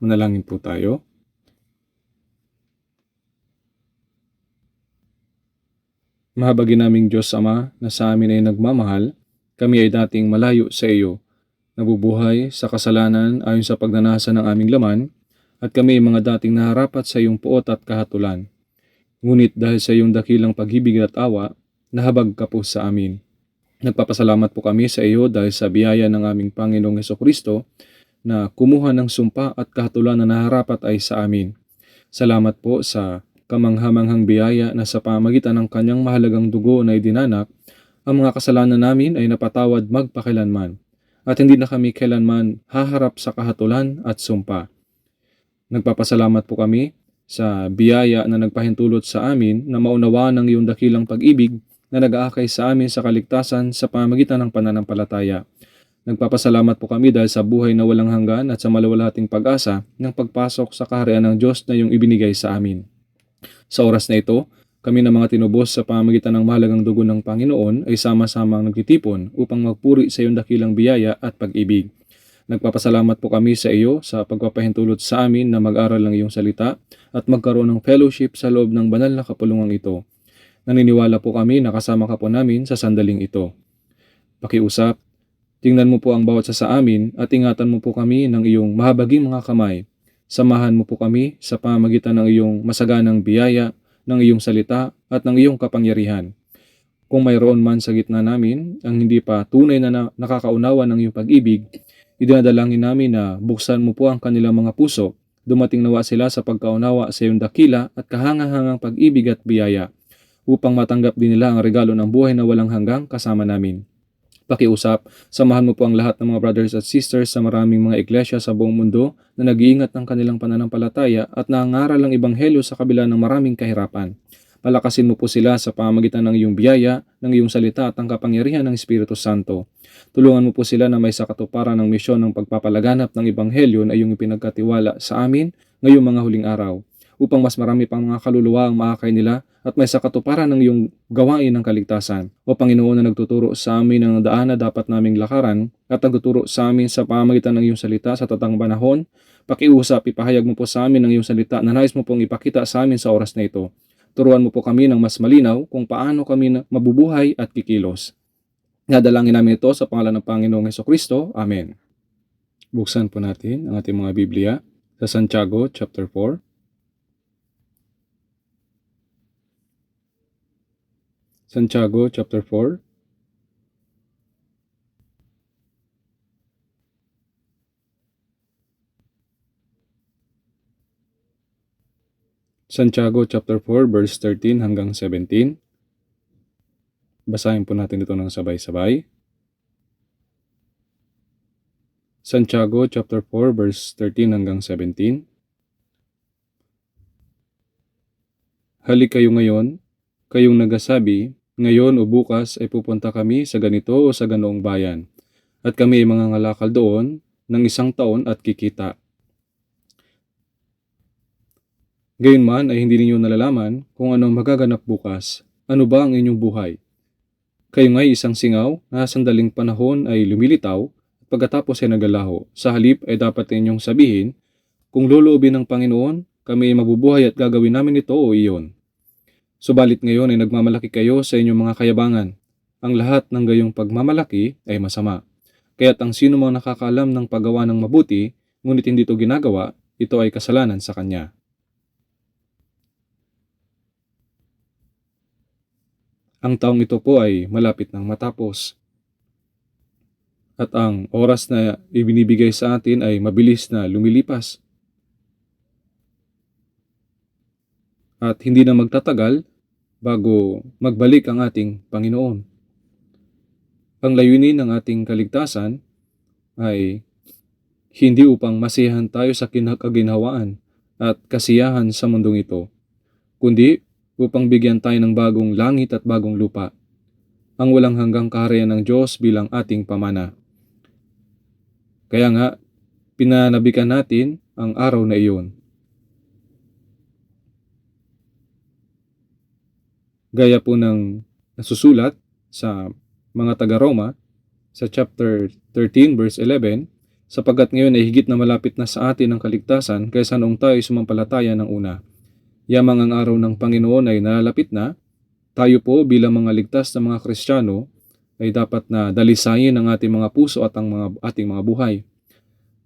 Manalangin po tayo. Mahabagin naming Diyos Ama na sa amin ay nagmamahal, kami ay dating malayo sa iyo, nabubuhay sa kasalanan ayon sa pagnanasa ng aming laman, at kami ay mga dating naharapat sa iyong puot at kahatulan. Ngunit dahil sa iyong dakilang pag-ibig at awa, nahabag ka po sa amin. Nagpapasalamat po kami sa iyo dahil sa biyaya ng aming Panginoong Hesukristo na kumuha ng sumpa at kahatulan na naharapat ay sa amin. Salamat po sa kamanghamanghang biyaya na sa pamagitan ng kanyang mahalagang dugo na idinanak, ang mga kasalanan namin ay napatawad magpakilanman, at hindi na kami kailanman haharap sa kahatulan at sumpa. Nagpapasalamat po kami sa biyaya na nagpahintulot sa amin na maunawaan ng iyong dakilang pag-ibig na nag-aakay sa amin sa kaligtasan sa pamagitan ng pananampalataya. Nagpapasalamat po kami dahil sa buhay na walang hanggan at sa malawalhating pag-asa ng pagpasok sa kaharian ng Diyos na iyong ibinigay sa amin. Sa oras na ito, kami na mga tinubos sa pamamagitan ng mahalagang dugo ng Panginoon ay sama-samang nagtitipon upang magpuri sa iyong dakilang biyaya at pag-ibig. Nagpapasalamat po kami sa iyo sa pagpapahintulot sa amin na mag-aral ng iyong salita at magkaroon ng fellowship sa loob ng banal na kapulungang ito. Naniniwala po kami na kasama ka po namin sa sandaling ito. Pakiusap, tingnan mo po ang bawat sa amin at ingatan mo po kami ng iyong mahabaging mga kamay. Samahan mo po kami sa pamagitan ng iyong masaganang biyaya, ng iyong salita at ng iyong kapangyarihan. Kung mayroon man sa gitna namin ang hindi pa tunay na nakakaunawa ng iyong pag-ibig, idinadalangin namin na buksan mo po ang kanilang mga puso, dumating nawa sila sa pagkaunawa sa iyong dakila at kahangahangang pag-ibig at biyaya, upang matanggap din nila ang regalo ng buhay na walang hanggang kasama namin. Pakiusap, samahan mo po ang lahat ng mga brothers at sisters sa maraming mga iglesia sa buong mundo na nag-iingat ng kanilang pananampalataya at nangangaral ng ebanghelyo sa kabila ng maraming kahirapan. Palakasin mo po sila sa pamamagitan ng iyong biyaya, ng iyong salita at ang kapangyarihan ng Espiritu Santo. Tulungan mo po sila na may sakatuparan ng misyon ng pagpapalaganap ng ebanghelyo na iyong ipinagkatiwala sa amin ngayong mga huling araw, upang mas marami pang mga kaluluwa ang maakay nila at may sakatuparan ng iyong gawain ng kaligtasan. O Panginoon na nagtuturo sa amin ng daan na dapat naming lakaran at nagtuturo sa amin sa pamamagitan ng iyong salita sa tatang panahon, pakiusap, ipahayag mo po sa amin ng iyong salita na nais mo pong ipakita sa amin sa oras na ito. Turuan mo po kami ng mas malinaw kung paano kami mabubuhay at kikilos. Nadalangin namin ito sa pangalan ng Panginoong Hesukristo. Amen. Buksan po natin ang ating mga Biblia sa Santiago chapter 4. Santiago chapter 4. Santiago chapter 4 verse 13 hanggang 17. Basahin po natin ito ng sabay-sabay. Santiago chapter 4 verse 13 hanggang 17. Halik kayo ngayon, kayong nagsasabi, ngayon o bukas ay pupunta kami sa ganito o sa ganoong bayan, at kami ay mangangalakal doon ng 1 taon at kikita. Gayunman ay hindi ninyo nalalaman kung anong magaganap bukas. Ano ba ang inyong buhay? Kayo nga'y isang singaw na sandaling panahon ay lumilitaw at pagkatapos ay nagalaho. Sa halip ay dapat ninyong sabihin, kung loloobin ng Panginoon, kami ay mabubuhay at gagawin namin ito o iyon. Subalit ngayon ay nagmamalaki kayo sa inyong mga kayabangan. Ang lahat ng gayong pagmamalaki ay masama. Kaya't ang sino mang nakakaalam ng paggawa ng mabuti, ngunit hindi ito ginagawa, ito ay kasalanan sa kanya. Ang taong ito po ay malapit nang matapos. At ang oras na ibinibigay sa atin ay mabilis na lumilipas. At hindi na magtatagal bago magbalik ang ating Panginoon. Ang layunin ng ating kaligtasan ay hindi upang masiyahan tayo sa kaginhawaan at kasiyahan sa mundong ito, kundi upang bigyan tayo ng bagong langit at bagong lupa, ang walang hanggang kaharian ng Diyos bilang ating pamana. Kaya nga, pinanabikan natin ang araw na iyon. Gaya po ng nasusulat sa mga taga-Roma sa chapter 13 verse 11, sapagkat ngayon ay higit na malapit na sa atin ang kaligtasan kaysa noong tayo sumampalataya ng una. Yamang ang araw ng Panginoon ay nalalapit na, tayo po bilang mga ligtas na mga Kristiyano ay dapat na dalisayin ang ating mga puso at ating mga buhay.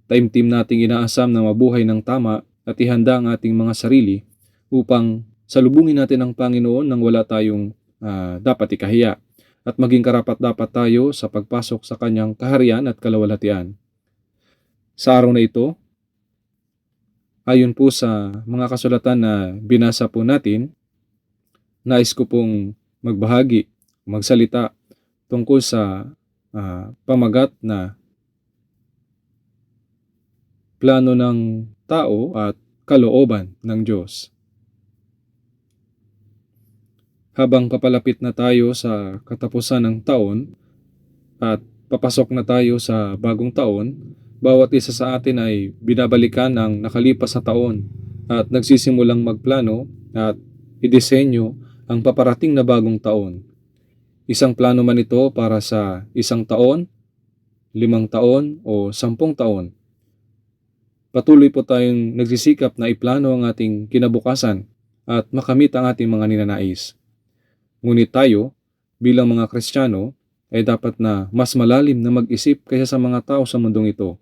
Taimtim nating inaasam na mabuhay ng tama at ihanda ang ating mga sarili upang salubungin natin ang Panginoon nang wala tayong dapat ikahiya at maging karapat-dapat tayo sa pagpasok sa kanyang kaharian at kalawalhatian. Sa araw na ito, ayon po sa mga kasulatan na binasa po natin, nais ko pong magbahagi, magsalita tungkol sa pamagat na plano ng tao at kalooban ng Diyos. Habang papalapit na tayo sa katapusan ng taon at papasok na tayo sa bagong taon, bawat isa sa atin ay binabalikan ang nakalipas na taon at nagsisimulang magplano at idisenyo ang paparating na bagong taon. Isang plano man ito para sa 1 taon, 5 taon o 10 taon. Patuloy po tayong nagsisikap na iplano ang ating kinabukasan at makamit ang ating mga ninanais. Ngunit tayo, bilang mga Kristiyano, ay dapat na mas malalim na mag-isip kaysa sa mga tao sa mundong ito.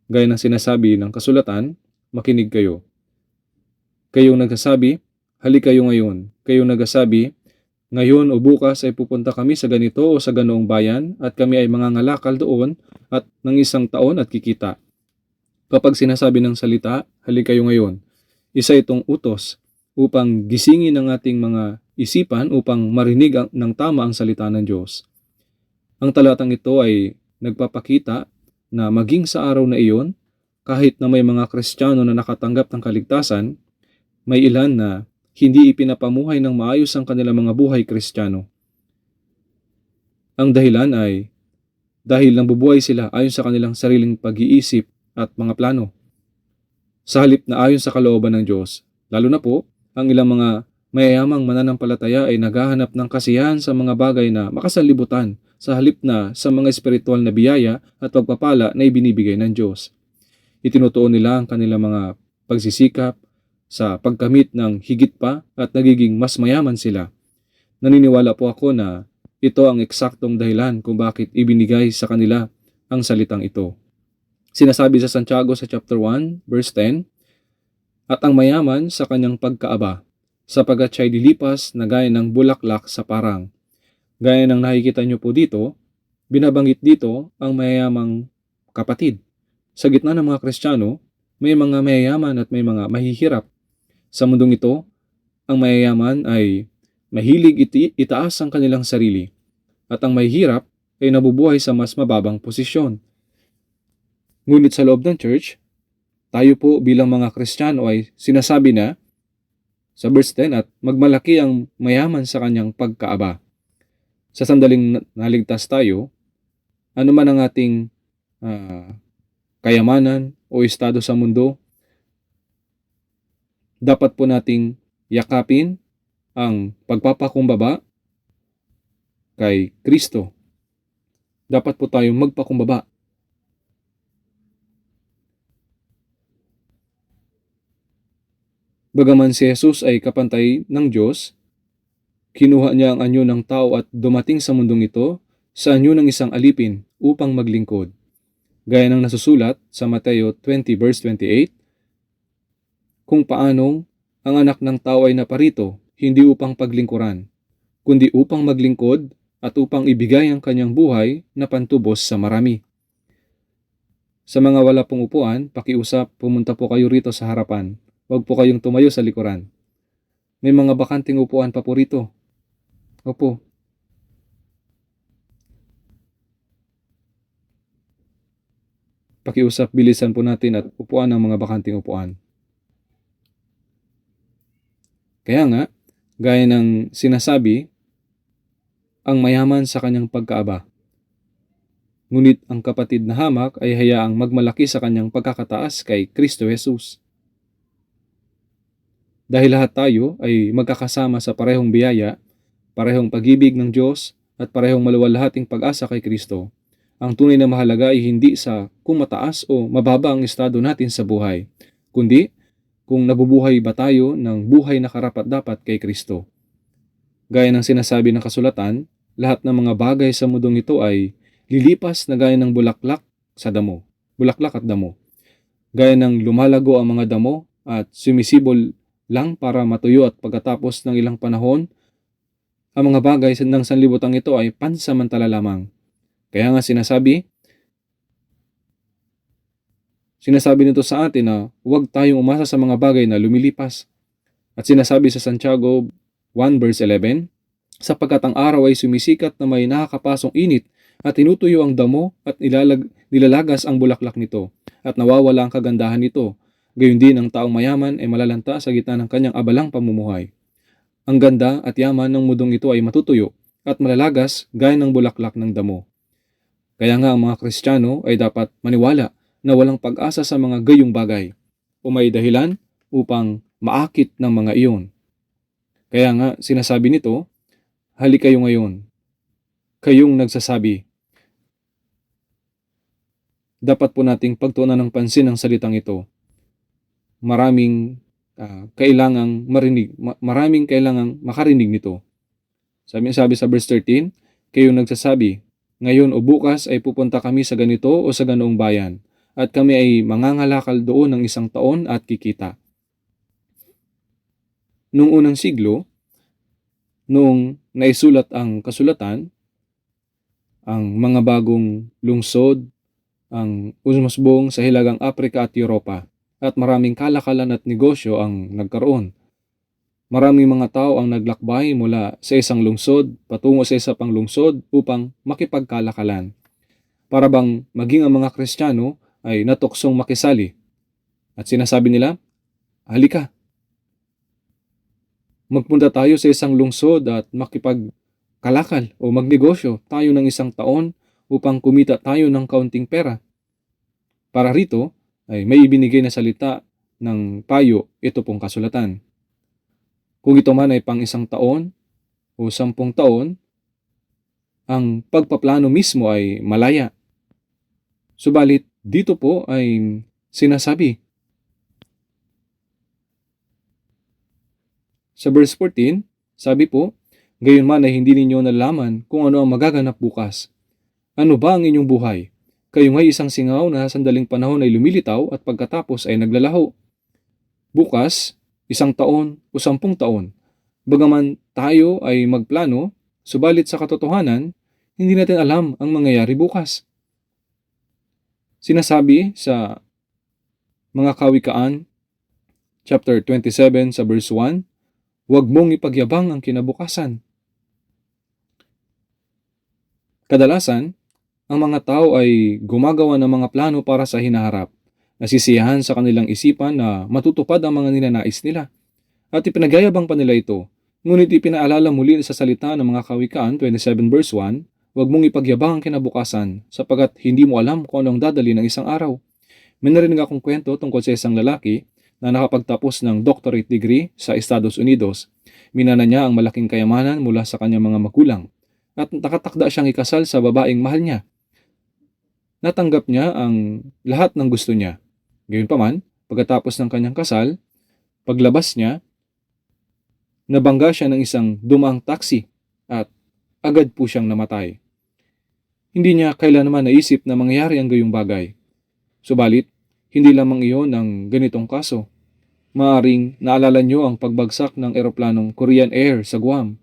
Gaya ng sinasabi ng kasulatan, makinig kayo. Kayong nagsasabi, halik kayo ngayon. Kayong nagsasabi, ngayon o bukas ay pupunta kami sa ganito o sa ganoong bayan at kami ay mangangalakal doon at ng 1 taon at kikita. Kapag sinasabi ng salita, halik kayo ngayon, isa itong utos upang gisingin ang ating mga isipan upang marinig ng tama ang salita ng Diyos. Ang talatang ito ay nagpapakita na maging sa araw na iyon, kahit na may mga Kristiyano na nakatanggap ng kaligtasan, may ilan na hindi ipinapamuhay ng maayos ang kanilang mga buhay Kristiyano. Ang dahilan ay dahil nabubuhay sila ayon sa kanilang sariling pag-iisip at mga plano, sa halip na ayon sa kalooban ng Diyos. Lalo na po, ang ilang mga mayayamang mananampalataya ay naghahanap ng kasiyahan sa mga bagay na makasalibutan sa halip na sa mga espiritual na biyaya at pagpapala na ibinibigay ng Diyos. Itinutuon nila ang kanilang mga pagsisikap sa pagkamit ng higit pa at nagiging mas mayaman sila. Naniniwala po ako na ito ang eksaktong dahilan kung bakit ibinigay sa kanila ang salitang ito. Sinasabi sa Santiago sa chapter 1, verse 10, at ang mayaman sa kanyang pagkaaba, sapagkat siya'y dilipas na gaya ng bulaklak sa parang. Gaya ng nakikita niyo po dito, binabanggit dito ang mayayamang kapatid. Sa gitna ng mga Kristiyano, may mga mayayaman at may mga mahihirap. Sa mundong ito, ang mayayaman ay mahilig itaas ang kanilang sarili, at ang mahihirap ay nabubuhay sa mas mababang posisyon. Ngunit sa loob ng church, tayo po bilang mga Kristiyano ay sinasabi na sa verse 10 at magmalaki ang mayaman sa kanyang pagkaaba. Sa sandaling naligtas tayo, ano man ang ating kayamanan o estado sa mundo, dapat po nating yakapin ang pagpapakumbaba kay Kristo. Dapat po tayong magpakumbaba. Bagaman si Jesus ay kapantay ng Diyos, kinuha niya ang anyo ng tao at dumating sa mundong ito sa anyo ng isang alipin upang maglingkod. Gaya ng nasusulat sa Mateo 20 verse 28, kung paanong ang anak ng tao ay naparito, hindi upang paglingkuran, kundi upang maglingkod at upang ibigay ang kanyang buhay na pantubos sa marami. Sa mga wala pong upuan, pakiusap, pumunta po kayo rito sa harapan. Huwag po kayong tumayo sa likuran. May mga bakanting upuan pa po rito. Opo. Pakiusap, bilisan po natin at upuan ang mga bakanting upuan. Kaya nga, gaya ng sinasabi, ang mayaman sa kanyang pagkaaba. Ngunit ang kapatid na hamak ay hayaang magmalaki sa kanyang pagkakataas kay Kristo Jesus. Dahil lahat tayo ay magkakasama sa parehong biyaya, parehong pag-ibig ng Diyos at parehong maluwalhating pag-asa kay Kristo, Ang tunay na mahalaga ay hindi sa kung mataas o mababa ang estado natin sa buhay, kundi kung nabubuhay ba tayo ng buhay na karapat-dapat kay Kristo. Gaya ng sinasabi ng kasulatan, lahat ng mga bagay sa mundong ito ay lilipas na gaya ng bulaklak sa damo. Bulaklak at damo. Gaya ng lumalago ang mga damo at sumisibol lang para matuyo at pagkatapos ng ilang panahon, ang mga bagay ng sanlibutan ito ay pansamantala lamang. Kaya nga sinasabi nito sa atin na huwag tayong umasa sa mga bagay na lumilipas. At sinasabi sa Santiago 1 verse 11, sapagkat ang araw ay sumisikat na may nakakapasong init at tinutuyo ang damo at nilalagas ang bulaklak nito at nawawala ang kagandahan nito. Gayon din ang taong mayaman ay malalanta sa gitna ng kanyang abalang pamumuhay. Ang ganda at yaman ng mundong ito ay matutuyo at malalagas gaya ng bulaklak ng damo. Kaya nga ang mga Kristiyano ay dapat maniwala na walang pag-asa sa mga gayong bagay o may dahilan upang maakit ng mga iyon. Kaya nga sinasabi nito, halik kayo ngayon, kayong nagsasabi. Dapat po nating pagtuunan ng pansin ang salitang ito. Maraming kailangang makarinig nito. Sabi sa verse 13, kayong nagsasabi, ngayon o bukas ay pupunta kami sa ganito o sa ganoong bayan, at kami ay mangangalakal doon ng 1 taon at kikita. Noong unang siglo, noong naisulat ang kasulatan, ang mga bagong lungsod, ang umusbong sa hilagang Afrika at Europa, at maraming kalakalan at negosyo ang nagkaroon. Maraming mga tao ang naglakbay mula sa isang lungsod patungo sa isa pang lungsod upang makipagkalakalan. Para bang maging ang mga Kristiyano ay natuksong makisali. At sinasabi nila, halika, magpunta tayo sa isang lungsod at makipagkalakal o magnegosyo tayo ng 1 taon upang kumita tayo ng kaunting pera. Para rito ay may ibinigay na salita ng payo ito pong kasulatan. Kung ito man ay pang 1 taon o 10 taon, ang pagpaplano mismo ay malaya. Subalit dito po ay sinasabi sa verse 14, sabi po, gayon man ay hindi ninyo nalaman kung ano ang magaganap bukas. Ano ba ang inyong buhay? Kayo nga'y isang singaw na sandaling panahon ay lumilitaw at pagkatapos ay naglalaho. Bukas, 1 taon o 10 taon. Bagaman tayo ay magplano, subalit sa katotohanan, hindi natin alam ang mangyayari bukas. Sinasabi sa mga Kawikaan, chapter 27 sa verse 1, huwag mong ipagyabang ang kinabukasan. Kadalasan, ang mga tao ay gumagawa ng mga plano para sa hinaharap. Nasisiyahan sa kanilang isipan na matutupad ang mga ninanais nila. At ipinagyayabang pa nila ito. Ngunit ipinaalala muli sa salita ng mga Kawikaan 27 verse 1, huwag mong ipagyabang ang kinabukasan sapagkat hindi mo alam kung anong dadali ng isang araw. May narinig akong kwento tungkol sa isang lalaki na nakapagtapos ng doctorate degree sa Estados Unidos. Minana niya ang malaking kayamanan mula sa kanyang mga magulang at nakatakda siyang ikasal sa babaeng mahal niya. Natanggap niya ang lahat ng gusto niya. Gayunpaman, pagkatapos ng kanyang kasal, paglabas niya, nabangga siya ng isang dumaang taxi at agad po siyang namatay. Hindi niya kailanman naisip na mangyari ang gayong bagay. Subalit, hindi lamang iyon ang ganitong kaso. Maaring naalala niyo ang pagbagsak ng eroplanong Korean Air sa Guam.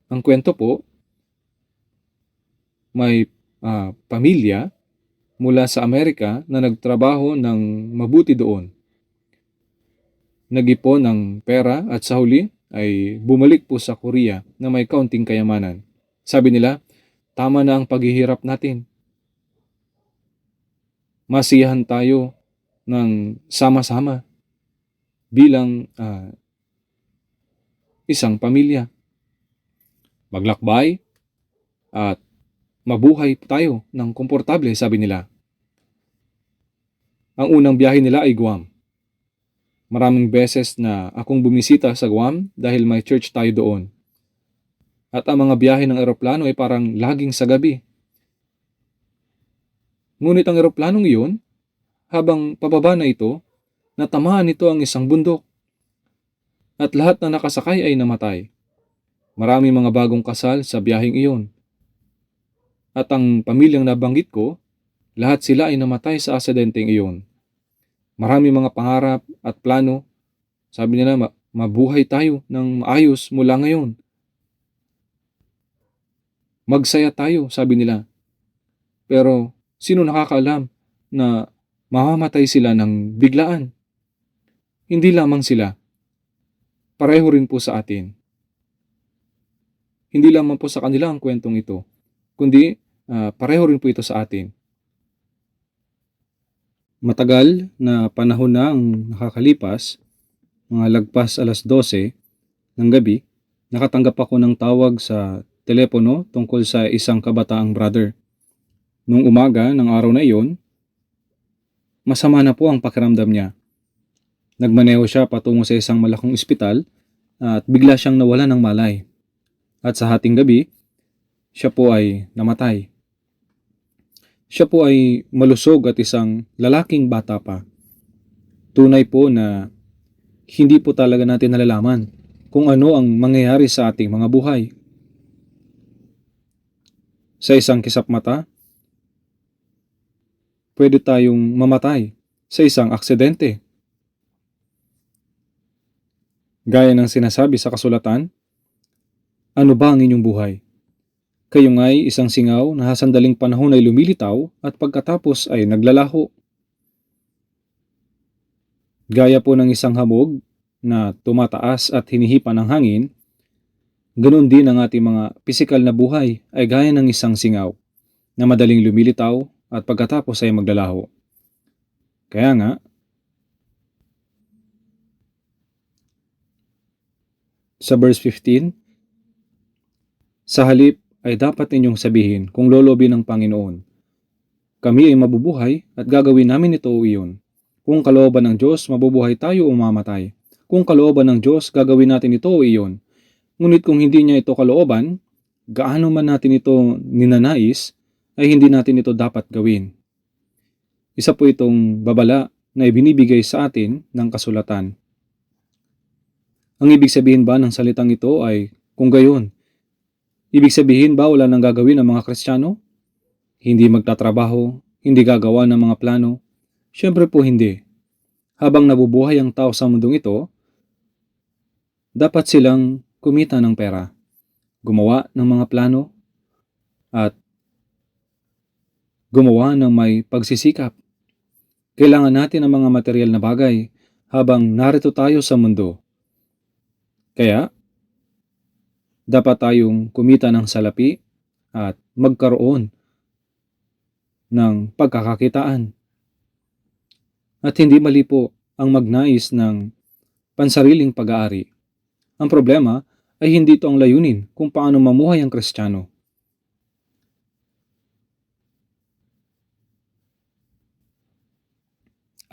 Ang kwento po, may pamilya mula sa Amerika na nagtrabaho ng mabuti doon. Nag-ipon ng pera at sa huli ay bumalik po sa Korea na may kaunting kayamanan. Sabi nila, tama na ang paghihirap natin. Masiyahan tayo ng sama-sama bilang isang pamilya. Maglakbay at mabuhay tayo ng komportable, sabi nila. Ang unang biyahe nila ay Guam. Maraming beses na akong bumisita sa Guam dahil may church tayo doon. At ang mga biyahe ng eroplano ay parang laging sa gabi. Ngunit ang eroplanong iyon, habang pababa na ito, natamaan nito ang isang bundok at lahat na nakasakay ay namatay. Maraming mga bagong kasal sa biyaheng iyon. At ang pamilyang nabanggit ko, lahat sila ay namatay sa aksidenteng iyon. Maraming mga pangarap at plano. Sabi nila, mabuhay tayo ng maayos mula ngayon. Magsaya tayo, sabi nila. Pero sino nakakaalam na mamamatay sila ng biglaan? Hindi lamang sila. Pareho rin po sa atin. Hindi lamang po sa kanila ang kwentong ito, kundi pareho rin po ito sa atin. Matagal na panahon na ang nakakalipas, mga lagpas 12:00 ng gabi, nakatanggap ako ng tawag sa telepono tungkol sa isang kabataang brother. Nung umaga ng araw na iyon, masama na po ang pakiramdam niya. Nagmaneho siya patungo sa isang malaking ospital at bigla siyang nawalan ng malay. At sa hating gabi, siya po ay namatay. Siya po ay malusog at isang lalaking bata pa. Tunay po na hindi po talaga natin nalalaman kung ano ang mangyayari sa ating mga buhay. Sa isang kisap mata, pwede tayong mamatay sa isang aksidente. Gaya ng sinasabi sa kasulatan, ano ba ang inyong buhay? Kayo nga'y isang singaw na sandaling panahon ay lumilitaw at pagkatapos ay naglalaho. Gaya po ng isang hamog na tumataas at hinihipa ng hangin, ganoon din ang ating mga pisikal na buhay ay gaya ng isang singaw na madaling lumilitaw at pagkatapos ay maglalaho. Kaya nga, sa verse 15, sa halip ay dapat ninyong sabihin kung loloobin ng Panginoon. Kami ay mabubuhay at gagawin namin ito o iyon. Kung kalooban ng Diyos, mabubuhay tayo o mamatay. Kung kalooban ng Diyos, gagawin natin ito o iyon. Ngunit kung hindi niya ito kalooban, gaano man natin ito ninanais, ay hindi natin ito dapat gawin. Isa po itong babala na ibinibigay sa atin ng kasulatan. Ang ibig sabihin ba ng salitang ito ay kung gayon, ibig sabihin ba wala nang gagawin ang mga Kristiyano? Hindi magtatrabaho, hindi gagawa ng mga plano? Siyempre po hindi. Habang nabubuhay ang tao sa mundong ito, dapat silang kumita ng pera, gumawa ng mga plano, at gumawa ng may pagsisikap. Kailangan natin ang mga material na bagay habang narito tayo sa mundo. Kaya, dapat tayong kumita ng salapi at magkaroon ng pagkakakitaan. At hindi mali po ang magnais ng pansariling pag-aari. Ang problema ay hindi ito ang layunin kung paano mamuhay ang Kristiyano.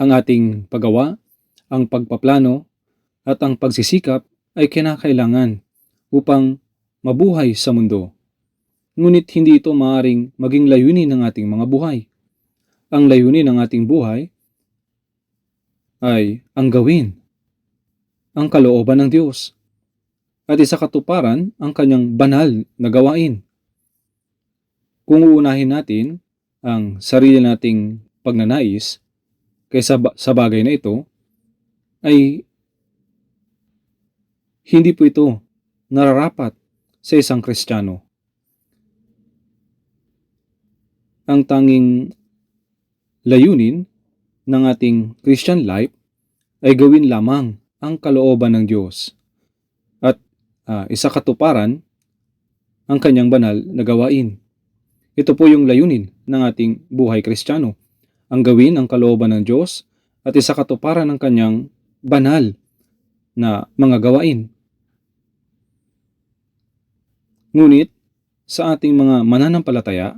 Ang ating paggawa, ang pagpaplano, at ang pagsisikap ay kinakailangan upang mabuhay sa mundo. Ngunit hindi ito maaaring maging layunin ng ating mga buhay. Ang layunin ng ating buhay ay ang gawin ang kalooban ng Diyos at isakatuparan ang kanyang banal na gawain. Kung uunahin natin ang sarili nating pagnanais kaysa sa bagay na ito, ay hindi po ito nararapat sa isang Kristiyano. Ang tanging layunin ng ating Christian life ay gawin lamang ang kalooban ng Diyos at isakatuparan ang kanyang banal na gawain. Ito po yung layunin ng ating buhay Kristiyano, ang gawin ang kalooban ng Diyos at isakatuparan ang kanyang banal na mga gawain. Ngunit sa ating mga mananampalataya,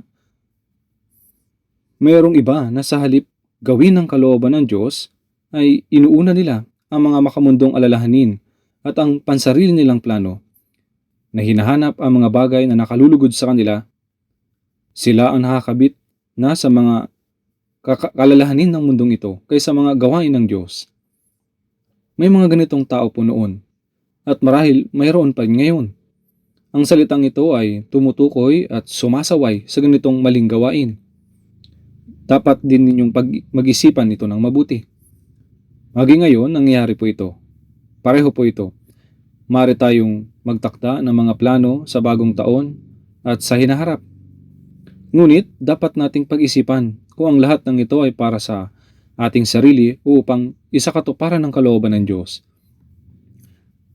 mayroong iba na sa halip gawin ang kalooban ng Diyos ay inuuna nila ang mga makamundong alalahanin at ang pansarili nilang plano. na hinahanap ang mga bagay na nakalulugod sa kanila. Sila ang nakakabit na sa mga kalalahanin ng mundong ito kaysa mga gawain ng Diyos. May mga ganitong tao po noon at marahil mayroon pa rin ngayon. Ang salitang ito ay tumutukoy at sumasaway sa ganitong maling gawain. Dapat din ninyong mag-isipan ito ng mabuti. Maging ngayon, nangyayari po ito. Pareho po ito. Maaari tayong magtakda ng mga plano sa bagong taon at sa hinaharap. Ngunit, dapat nating pag-isipan kung ang lahat ng ito ay para sa ating sarili o upang isakatuparan ng kalooban ng Diyos.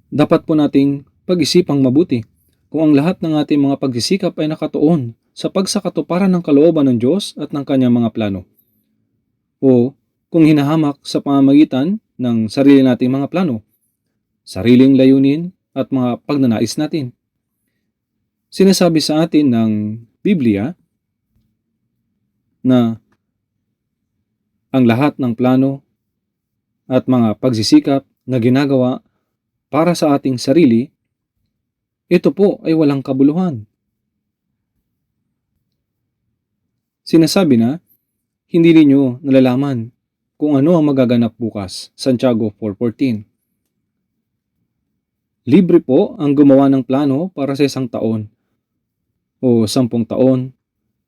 Dapat po nating pag-isipang mabuti kung ang lahat ng ating mga pagsisikap ay nakatuon sa pagsakatuparan ng kalooban ng Diyos at ng kanyang mga plano. O kung hinahamak sa pamamagitan ng sarili nating mga plano, sariling layunin at mga pagnanais natin. Sinasabi sa atin ng Biblia na ang lahat ng plano at mga pagsisikap na ginagawa para sa ating sarili, ito po ay walang kabuluhan. Sinasabi na, hindi ninyo nalalaman kung ano ang magaganap bukas. Santiago 4:14. Libre po ang gumawa ng plano para sa 1 taon o 10 taon.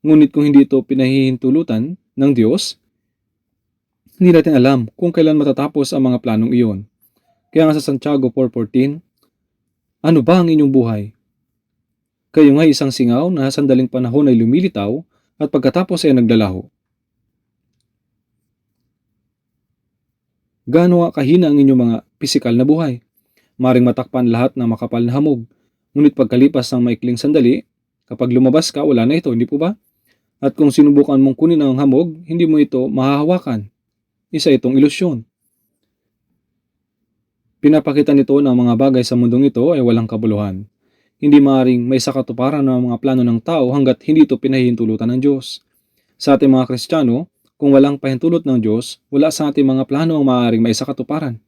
Ngunit kung hindi ito pinahihintulutan ng Diyos, hindi natin alam kung kailan matatapos ang mga planong iyon. Kaya nga sa Santiago 4:14, ano ba ang inyong buhay? Kayo nga isang singaw na sandaling panahon ay lumilitaw at pagkatapos ay naglalaho. Gaano kahina ang inyong mga pisikal na buhay? Maring matakpan lahat ng makapal na hamog. Ngunit pagkalipas ng maikling sandali, kapag lumabas ka, wala na ito, hindi po ba? At kung sinubukan mong kunin ang hamog, hindi mo ito mahahawakan. Isa itong ilusyon. Pinapakita nito na ang mga bagay sa mundong ito ay walang kabuluhan. Hindi maaaring may sakatuparan ng mga plano ng tao hanggat hindi ito pinahihintulutan ng Diyos. Sa ating mga Kristiyano, kung walang pahintulot ng Diyos, wala sa ating mga plano ang maaaring may sakatuparan.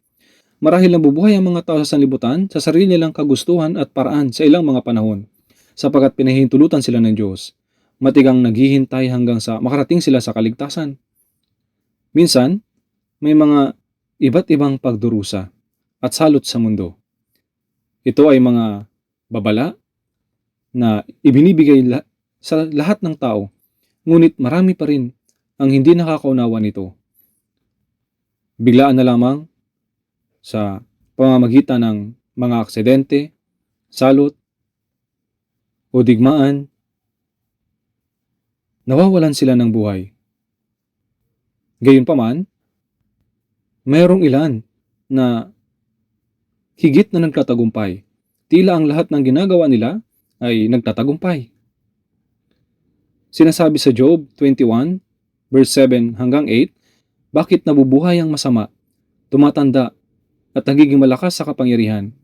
Marahil nabubuhay ang mga tao sa sanlibutan sa sarili nilang kagustuhan at paraan sa ilang mga panahon, sapagkat pinahihintulutan sila ng Diyos. Matigang naghihintay hanggang sa makarating sila sa kaligtasan. Minsan, may mga iba't ibang pagdurusa at salot sa mundo. Ito ay mga babala na ibinibigay sa lahat ng tao, ngunit marami pa rin ang hindi nakakaunawa nito. Biglaan na lamang sa pamamagitan ng mga aksidente, salot, o digmaan, nawawalan sila ng buhay. Gayunpaman, mayroong ilan na higit na nagtatagumpay. Tila ang lahat ng ginagawa nila ay nagtatagumpay. Sinasabi sa Job 21, verse 7 hanggang 8, bakit nabubuhay ang masama, tumatanda, at nagiging malakas sa kapangyarihan?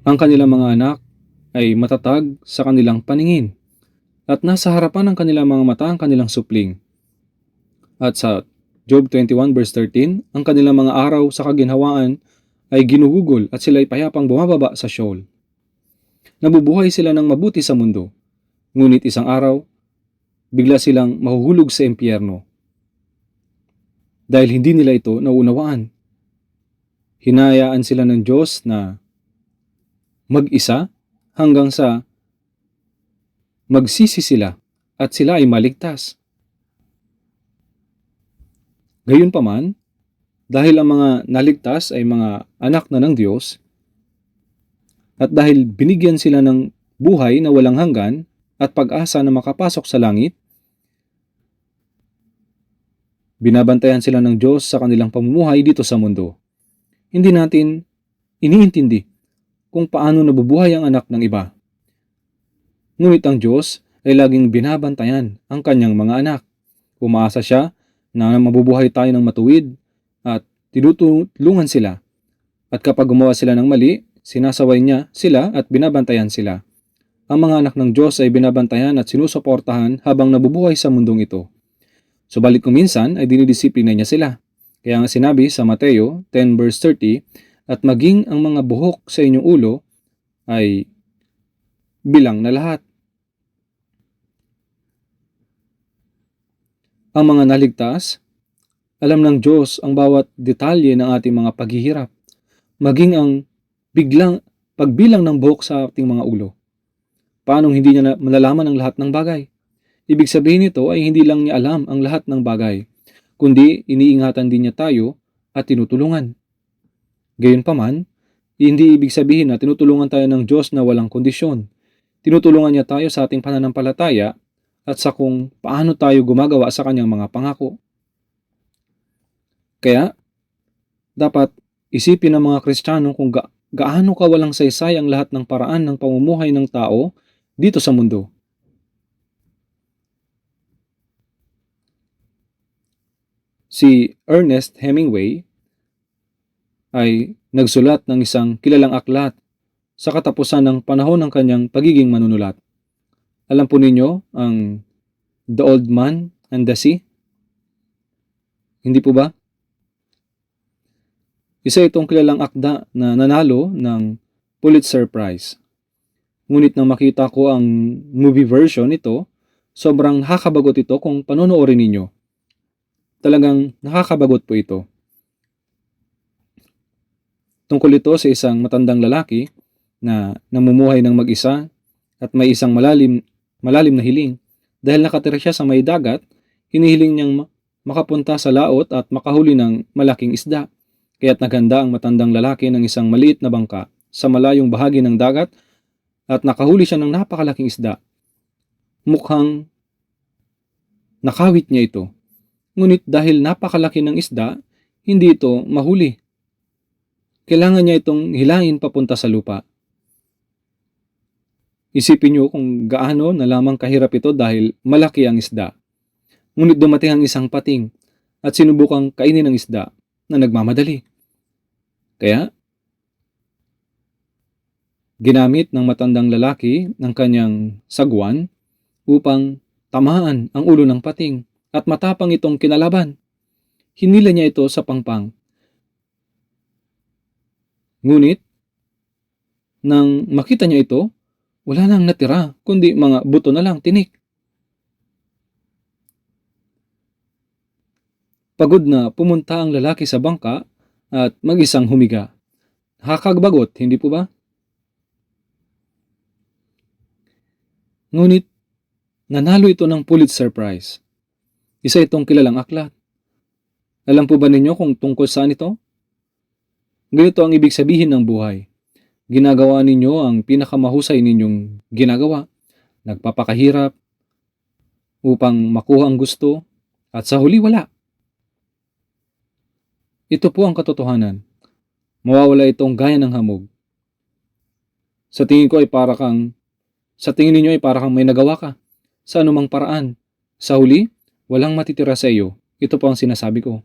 Ang kanilang mga anak ay matatag sa kanilang paningin, at nasa harapan ng kanilang mga mata ang kanilang supling. At sa Job 21 verse 13, ang kanilang mga araw sa kaginhawaan ay ginuhugol at sila ay payapang bumababa sa Sheol. Nabubuhay sila ng mabuti sa mundo, ngunit isang araw, bigla silang mahuhulog sa impyerno. Dahil hindi nila ito nauunawaan. Hinayaan sila ng Diyos na mag-isa hanggang sa magsisi sila at sila ay maligtas. Gayunpaman, dahil ang mga naligtas ay mga anak na ng Diyos, at dahil binigyan sila ng buhay na walang hanggan at pag-asa na makapasok sa langit, binabantayan sila ng Diyos sa kanilang pamumuhay dito sa mundo. Hindi natin iniintindi kung paano nabubuhay ang anak ng iba. Ngunit ang Diyos ay laging binabantayan ang kanyang mga anak. Umaasa siya na mabubuhay tayo ng matuwid at tinutulungan sila. At kapag gumawa sila ng mali, sinasaway niya sila at binabantayan sila. Ang mga anak ng Diyos ay binabantayan at sinusuportahan habang nabubuhay sa mundong ito. Subalit kung minsan ay dinidisiplina niya sila. Kaya nga sinabi sa Mateo 10 verse 30, at maging ang mga buhok sa inyong ulo ay bilang na lahat. Ang mga naligtas, alam ng Diyos ang bawat detalye ng ating mga paghihirap, maging ang pagbilang ng buhok sa ating mga ulo. Paano hindi niya malalaman ang lahat ng bagay? Ibig sabihin nito ay hindi lang niya alam ang lahat ng bagay, kundi iniingatan din niya tayo at tinutulungan. Gayunpaman, hindi ibig sabihin na tinutulungan tayo ng Diyos na walang kondisyon. Tinutulungan niya tayo sa ating pananampalataya at sa kung paano tayo gumagawa sa kanyang mga pangako. Kaya, dapat isipin ng mga Kristiyano kung gaano kawalang saysay ang lahat ng paraan ng pamumuhay ng tao dito sa mundo. Si Ernest Hemingway ay nagsulat ng isang kilalang aklat sa katapusan ng panahon ng kanyang pagiging manunulat. Alam po ninyo ang The Old Man and the Sea? Hindi po ba? Isa itong kilalang akda na nanalo ng Pulitzer Prize. Ngunit nang makita ko ang movie version nito, sobrang nakakabagot ito kung panonoorin ninyo. Talagang nakakabagot po ito. Tungkol ito sa isang matandang lalaki na namumuhay ng mag-isa at may isang malalim na hiling. Dahil nakatira siya sa may dagat, hinihiling niyang makapunta sa laot at makahuli ng malaking isda. Kaya't naghanda ang matandang lalaki ng isang maliit na bangka sa malayong bahagi ng dagat at nakahuli siya ng napakalaking isda. Mukhang nakawit niya ito. Ngunit dahil napakalaki ng isda, hindi ito mahuli. Kailangan niya itong hilahin papunta sa lupa. Isipin niyo kung gaano na lamang kahirap ito dahil malaki ang isda. Ngunit dumating ang isang pating at sinubukang kainin ng isda na nagmamadali. Kaya, ginamit ng matandang lalaki ng kanyang sagwan upang tamaan ang ulo ng pating at matapang itong kinalaban. Hinila niya ito sa pangpang. Ngunit, nang makita niya ito, wala nang natira, kundi mga buto na lang, tinik. Pagod na pumunta ang lalaki sa bangka at mag-isang humiga. Nakakagbagot, hindi po ba? Ngunit, nanalo ito ng Pulitzer Prize. Isa itong kilalang aklat. Alam po ba ninyo kung tungkol saan ito? Ganito ang ibig sabihin ng buhay. Ginagawa ninyo ang pinakamahusay ninyong ginagawa. Nagpapakahirap upang makuha ang gusto at sa huli wala. Ito po ang katotohanan. Mawawala itong gaya ng hamog. Sa tingin ninyo ay para kang may nagawa ka sa anumang paraan. Sa huli, walang matitira sa iyo. Ito po ang sinasabi ko.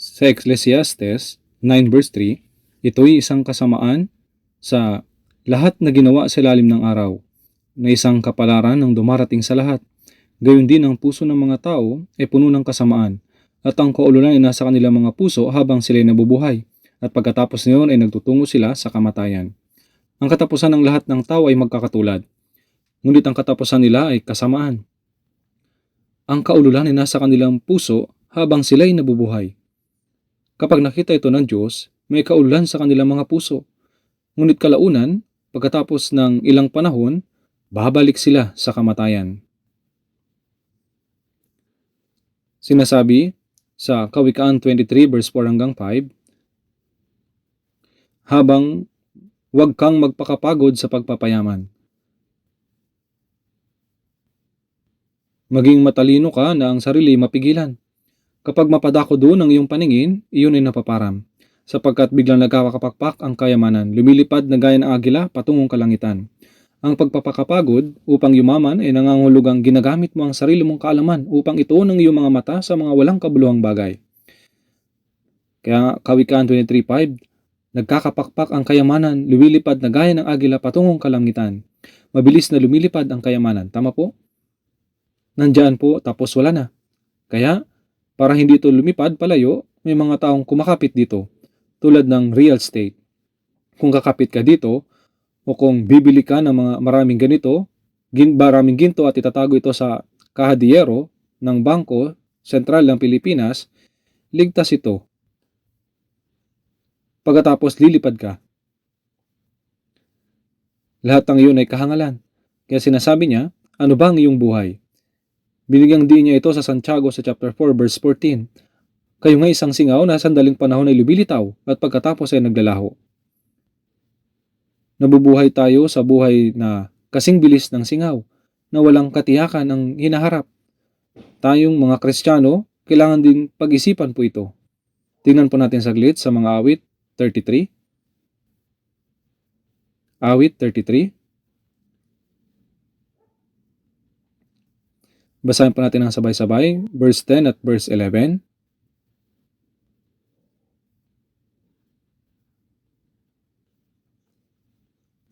Sa Ecclesiastes 9 verse 3, ito'y isang kasamaan sa lahat na ginawa sa ilalim ng araw, na isang kapalaran ng dumarating sa lahat. Gayon din ang puso ng mga tao ay puno ng kasamaan, at ang kaululan ay nasa kanilang mga puso habang sila'y nabubuhay, at pagkatapos niyon ay nagtutungo sila sa kamatayan. Ang katapusan ng lahat ng tao ay magkakatulad, ngunit ang katapusan nila ay kasamaan. Ang kaululan ay nasa kanilang puso habang sila'y nabubuhay. Kapag nakita ito ng Diyos, may kaululan sa kanilang mga puso. Ngunit kalaunan, pagkatapos ng ilang panahon, babalik sila sa kamatayan. Sinasabi sa Kawikaan 23 verse 4 hanggang 5, habang huwag kang magpakapagod sa pagpapayaman. Maging matalino ka na ang sarili mapigilan. Kapag mapadako doon ang iyong paningin, iyon ay napaparam. Sapagkat biglang nagkakapakpak ang kayamanan, lumilipad na gaya ng agila patungong kalangitan. Ang pagpapakapagod upang yumaman ay nangangahulugang ginagamit mo ang sarili mong kaalaman upang ituon ang iyong mga mata sa mga walang kabuluhang bagay. Kaya Kawikaan 23:5, nagkakapakpak ang kayamanan, lumilipad na gaya ng agila patungong kalangitan. Mabilis na lumilipad ang kayamanan. Tama po? Nandyan po tapos wala na. Kaya, para hindi ito lumipad palayo, may mga taong kumakapit dito, tulad ng real estate. kung kakapit ka dito o kung bibili ka ng mga maraming ganito, maraming ginto at itatago ito sa kahadiyero ng Bangko Sentral ng Pilipinas, ligtas ito. Pagkatapos lilipad ka. Lahat ng iyon ay kahangalan. Kaya sinasabi niya, ano ba ang iyong buhay? Binigyang din niya ito sa Santiago sa chapter 4 verse 14. Kayo nga isang singaw na sandaling panahon ay lumilitaw at pagkatapos ay naglalaho. Nabubuhay tayo sa buhay na kasing bilis ng singaw na walang katiyakan ang hinaharap. Tayong mga Kristiyano, kailangan din pag-isipan po ito. Tingnan po natin saglit sa mga awit 33. Awit 33. Basahin po natin ang sabay-sabay, verse 10 at verse 11.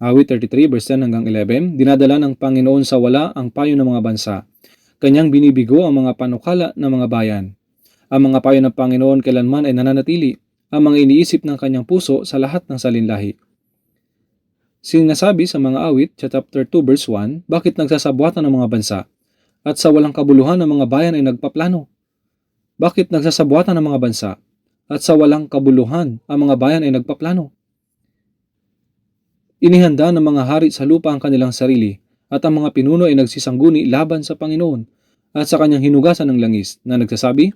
Awit 33, verse 10 hanggang 11. Dinadala ng Panginoon sa wala ang payo ng mga bansa. Kanyang binibigo ang mga panukala ng mga bayan. Ang mga payo ng Panginoon kailanman ay nananatili, ang mga iniisip ng kanyang puso sa lahat ng salinlahi. Sinasabi sa mga awit, chapter 2, verse 1, bakit nagsasabuatan ng mga bansa? At sa walang kabuluhan ng mga bayan ay nagpaplano. Bakit nagsasabuatan ng mga bansa? At sa walang kabuluhan ang mga bayan ay nagpaplano. Inihanda ng mga hari sa lupa ang kanilang sarili, at ang mga pinuno ay nagsisangguni laban sa Panginoon at sa kanyang hinugasan ng langis na nagsasabi,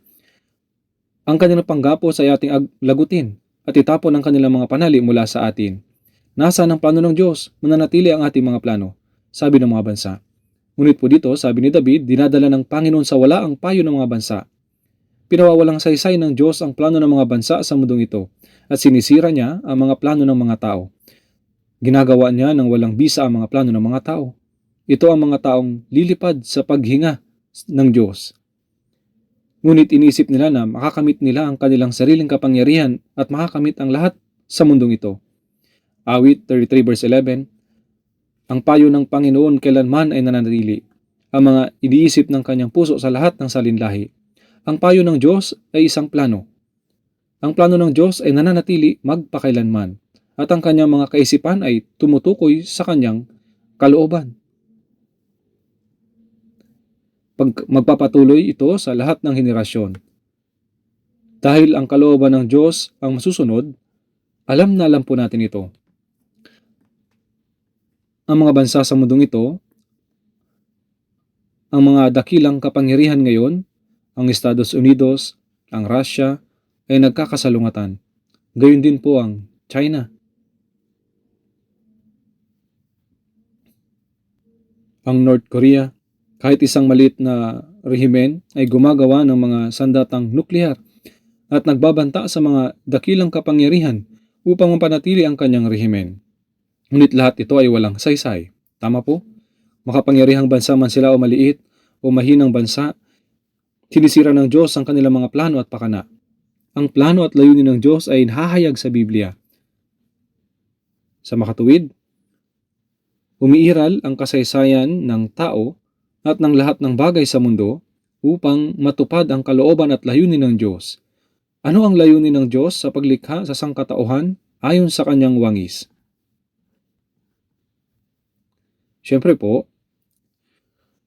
ang kanilang panggapos ay ating lagutin at itapon ang kanilang mga panali mula sa atin. Nasaan ang plano ng Diyos? Mananatili ang ating mga plano, sabi ng mga bansa. Ngunit po dito, sabi ni David, dinadala ng Panginoon sa wala ang payo ng mga bansa. Pinawawalang saysay ng Diyos ang plano ng mga bansa sa mundong ito at sinisira niya ang mga plano ng mga tao. Ginagawa niya ng walang bisa ang mga plano ng mga tao. Ito ang mga taong lilipad sa paghinga ng Diyos. Ngunit inisip nila na makakamit nila ang kanilang sariling kapangyarihan at makakamit ang lahat sa mundong ito. Awit 33 verse 11. Ang payo ng Panginoon kailanman ay nananatili. Ang mga iniisip ng kanyang puso sa lahat ng salinlahi. Ang payo ng Diyos ay isang plano. Ang plano ng Diyos ay nananatili magpakailanman. At ang kanyang mga kaisipan ay tumutukoy sa kanyang kalooban. Magpapatuloy ito sa lahat ng henerasyon. Dahil ang kalooban ng Diyos ang masusunod, alam na alam po natin ito. Ang mga bansa sa mundong ito, ang mga dakilang kapangyarihan ngayon, ang Estados Unidos, ang Russia, ay nagkakasalungatan. Gayon din po ang China. Ang North Korea, kahit isang maliit na rehimen, ay gumagawa ng mga sandatang nuklear at nagbabanta sa mga dakilang kapangyarihan upang mapanatili ang kanyang rehimen. Ngunit lahat ito ay walang saysay. Tama po? Makapangyarihang bansa man sila o maliit o mahinang bansa, sinisira ng Diyos ang kanilang mga plano at pakana. Ang plano at layunin ng Diyos ay nahahayag sa Biblia. Sa makatuwid, umiiral ang kasaysayan ng tao at ng lahat ng bagay sa mundo upang matupad ang kalooban at layunin ng Diyos. Ano ang layunin ng Diyos sa paglikha sa sangkatauhan ayon sa kanyang wangis? Siyempre po,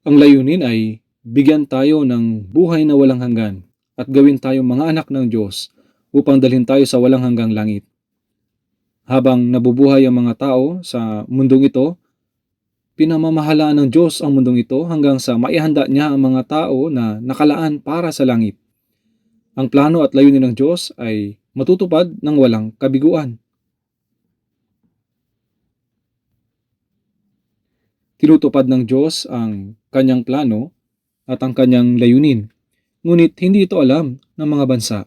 ang layunin ay bigyan tayo ng buhay na walang hanggan at gawin tayong mga anak ng Diyos upang dalhin tayo sa walang hanggang langit. Habang nabubuhay ang mga tao sa mundong ito, pinamamahalaan ng Diyos ang mundong ito hanggang sa maihanda niya ang mga tao na nakalaan para sa langit. Ang plano at layunin ng Diyos ay matutupad ng walang kabiguan. Tinutupad ng Diyos ang kanyang plano at ang kanyang layunin. Ngunit hindi ito alam ng mga bansa.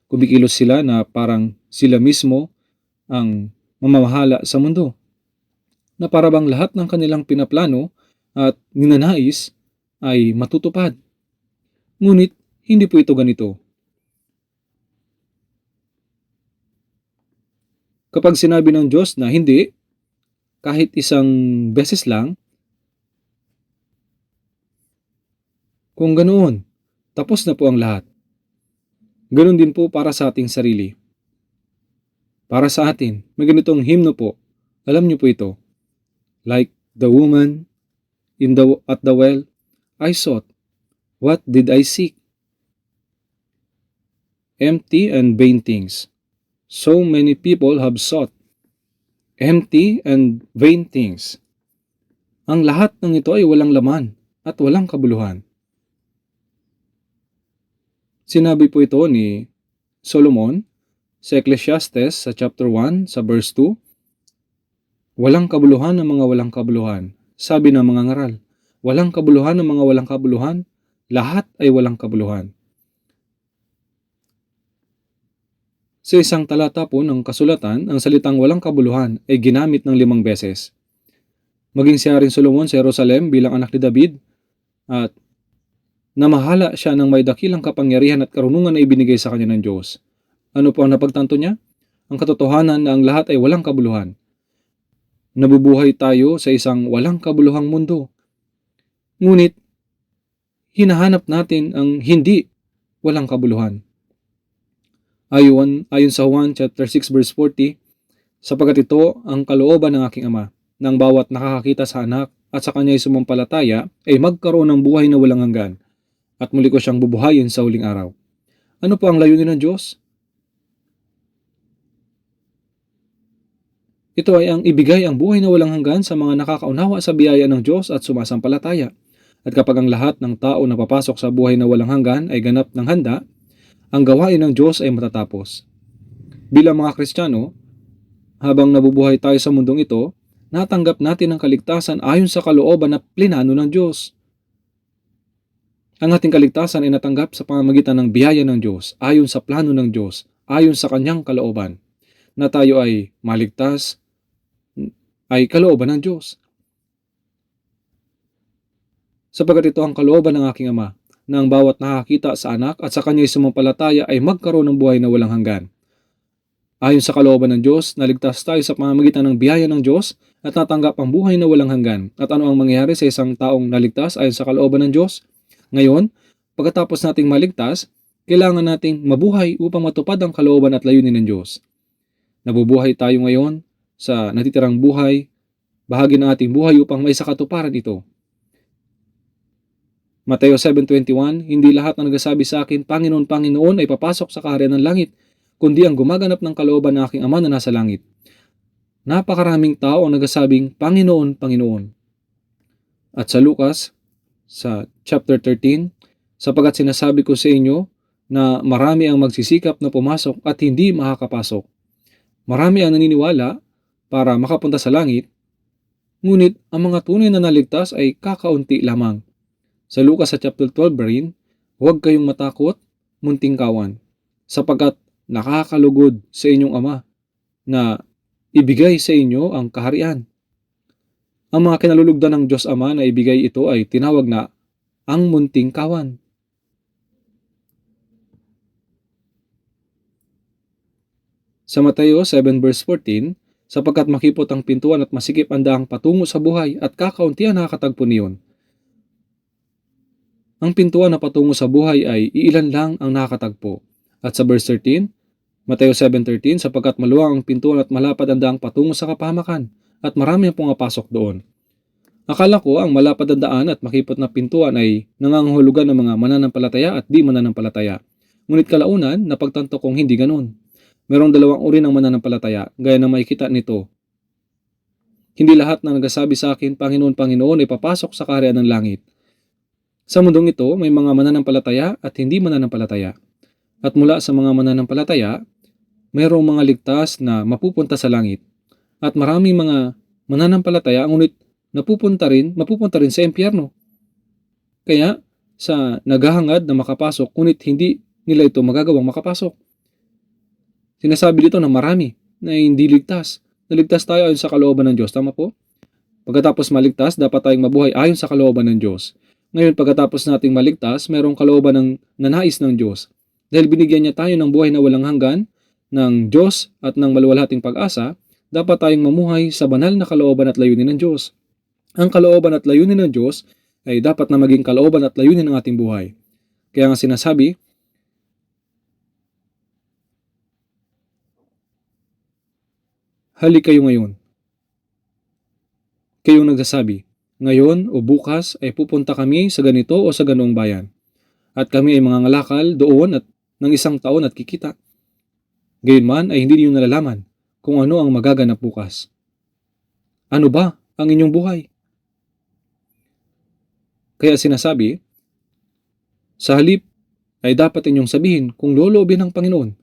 Kumikilos sila na parang sila mismo ang mamamahala sa mundo. Na para bang lahat ng kanilang pinaplano at ninanais ay matutupad. Ngunit hindi po ito ganito. Kapag sinabi ng Diyos na hindi, kahit isang beses lang, kung ganoon, tapos na po ang lahat. Ganon din po para sa ating sarili. Para sa atin, may ganitong hymno po. Alam niyo po ito. Like the woman at the well, I sought. What did I seek? Empty and vain things. So many people have sought empty and vain things. Ang lahat ng ito ay walang laman at walang kabuluhan. Sinabi po ito ni Solomon sa Ecclesiastes sa chapter 1 sa verse 2. Walang kabuluhan ng mga walang kabuluhan. Sabi ng mga ngaral, walang kabuluhan ng mga walang kabuluhan, lahat ay walang kabuluhan. Sa isang talata po ng kasulatan, ang salitang walang kabuluhan ay ginamit ng 5 beses. Maging siya rin Solomon sa Jerusalem bilang anak ni David at namahala siya ng may dakilang kapangyarihan at karunungan na ibinigay sa kanya ng Diyos. Ano po ang napagtanto niya? Ang katotohanan na ang lahat ay walang kabuluhan. Nabubuhay tayo sa isang walang kabuluhang mundo. Ngunit, hinahanap natin ang hindi walang kabuluhan. Ayon sa Juan chapter 6 verse 40, sapagkat ito ang kalooban ng aking Ama, nang bawat nakakakita sa anak at sa kanya'y sumampalataya ay magkaroon ng buhay na walang hanggan, at muli ko siyang bubuhayin sa huling araw. Ano po ang layunin ng Diyos? Ito ay ang ibigay ang buhay na walang hanggan sa mga nakakaunawa sa biyaya ng Diyos at sumasampalataya. At kapag ang lahat ng tao na papasok sa buhay na walang hanggan ay ganap ng handa, ang gawain ng Diyos ay matatapos. Bilang mga Kristiyano, habang nabubuhay tayo sa mundong ito, natanggap natin ang kaligtasan ayon sa kalooban na plinano ng Diyos. Ang ating kaligtasan ay natanggap sa pamamagitan ng biyaya ng Diyos, ayon sa plano ng Diyos, ayon sa kanyang kalooban. Na tayo ay maligtas, ay kalooban ng Diyos. Sapagkat ito ang kalooban ng aking Ama, na ang bawat nakakita sa anak at sa kanya'y sumampalataya ay magkaroon ng buhay na walang hanggan. Ayon sa kalooban ng Diyos, naligtas tayo sa pamamagitan ng biyaya ng Diyos at natanggap ang buhay na walang hanggan. At ano ang mangyayari sa isang taong naligtas ayon sa kalooban ng Diyos? Ngayon, pagkatapos nating maligtas, kailangan nating mabuhay upang matupad ang kalooban at layunin ng Diyos. Nabubuhay tayo ngayon sa natitirang buhay, bahagi ng ating buhay upang may sakatuparan ito. Mateo 7:21, hindi lahat na nagsasabi sa akin, Panginoon, Panginoon, ay papasok sa kaharian ng langit, kundi ang gumaganap ng kalooban ng aking Ama na nasa langit. Napakaraming tao ang nagsasabing, Panginoon, Panginoon. At sa Lucas, sa chapter 13, sapagkat sinasabi ko sa inyo na marami ang magsisikap na pumasok at hindi makakapasok. Marami ang naniniwala para makapunta sa langit, ngunit ang mga tunay na naligtas ay kakaunti lamang. Sa Lucas sa chapter 12 rin, huwag kayong matakot, munting kawan, sapagkat nakakalugod sa inyong Ama na ibigay sa inyo ang kaharian. Ang mga kinalulugdan ng Diyos Ama na ibigay ito ay tinawag na ang munting kawan. Sa Mateo 7 verse 14, sapagkat makipot ang pintuan at masikip ang daang patungo sa buhay at kakaunti ang nakakatagpo niyon. Ang pintuan na patungo sa buhay ay iilan lang ang nakakatagpo. At sa verse 13, Mateo 7:13, sapagkat maluwang ang pintuan at malapad ang daang patungo sa kapahamakan at marami ang pumapasok doon. Akala ko ang malapad ang daan at makipot na pintuan ay nangangahulugan ng mga mananampalataya at di mananampalataya. Ngunit kalaunan, napagtanto kong hindi ganun. Merong dalawang uri ng mananampalataya, gaya ng makikita nito. Hindi lahat na nagsasabi sa akin, Panginoon, Panginoon, ay papasok sa kaharian ng langit. Sa mundong ito, may mga mananampalataya at hindi mananampalataya. At mula sa mga mananampalataya, mayroong mga ligtas na mapupunta sa langit. At maraming mga mananampalataya, ngunit mapupunta rin sa impyerno. Kaya, sa naghahangad na makapasok, ngunit hindi nila ito magagawang makapasok. Sinasabi dito na marami na hindi ligtas. Naligtas tayo ayon sa kalooban ng Diyos. Tama po? Pagkatapos maligtas, dapat tayong mabuhay ayon sa kalooban ng Diyos. Ngayon, pagkatapos nating maligtas, mayroong kalooban ng nanais ng Diyos. Dahil binigyan niya tayo ng buhay na walang hanggan, ng Diyos at ng maluwalhating pag-asa, dapat tayong mamuhay sa banal na kalooban at layunin ng Diyos. Ang kalooban at layunin ng Diyos ay dapat na maging kalooban at layunin ng ating buhay. Kaya nga sinasabi, halik kayo ngayon. Kayong nagsasabi, ngayon o bukas ay pupunta kami sa ganito o sa ganoong bayan. At kami ay mangangalakal doon at ng isang taon at kikita. Gayunman ay hindi niyo nalalaman kung ano ang magaganap bukas. Ano ba ang inyong buhay? Kaya sinasabi, sa halip ay dapat inyong sabihin kung loobin ng Panginoon.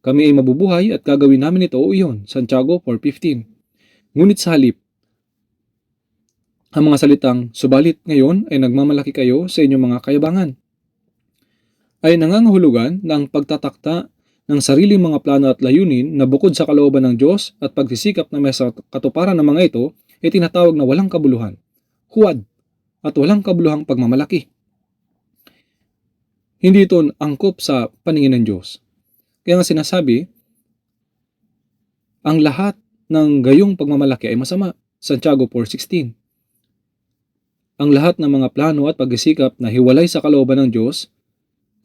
Kami ay mabubuhay at gagawin namin ito o iyon. Santiago 4:15. Ngunit sa halip, ang mga salitang subalit ngayon ay nagmamalaki kayo sa inyong mga kayabangan, ay nangangahulugan ng pagtatakda ng sariling mga plano at layunin na bukod sa kalooban ng Diyos at pagsisikap na may sa katuparan ng mga ito ay tinatawag na walang kabuluhan, huwad, at walang kabuluhang pagmamalaki. Hindi ito angkop sa paningin ng Diyos. Kaya nga sinasabi, ang lahat ng gayong pagmamalaki ay masama. Santiago 4:16. Ang lahat ng mga plano at pagsisikap na hiwalay sa kalooban ng Diyos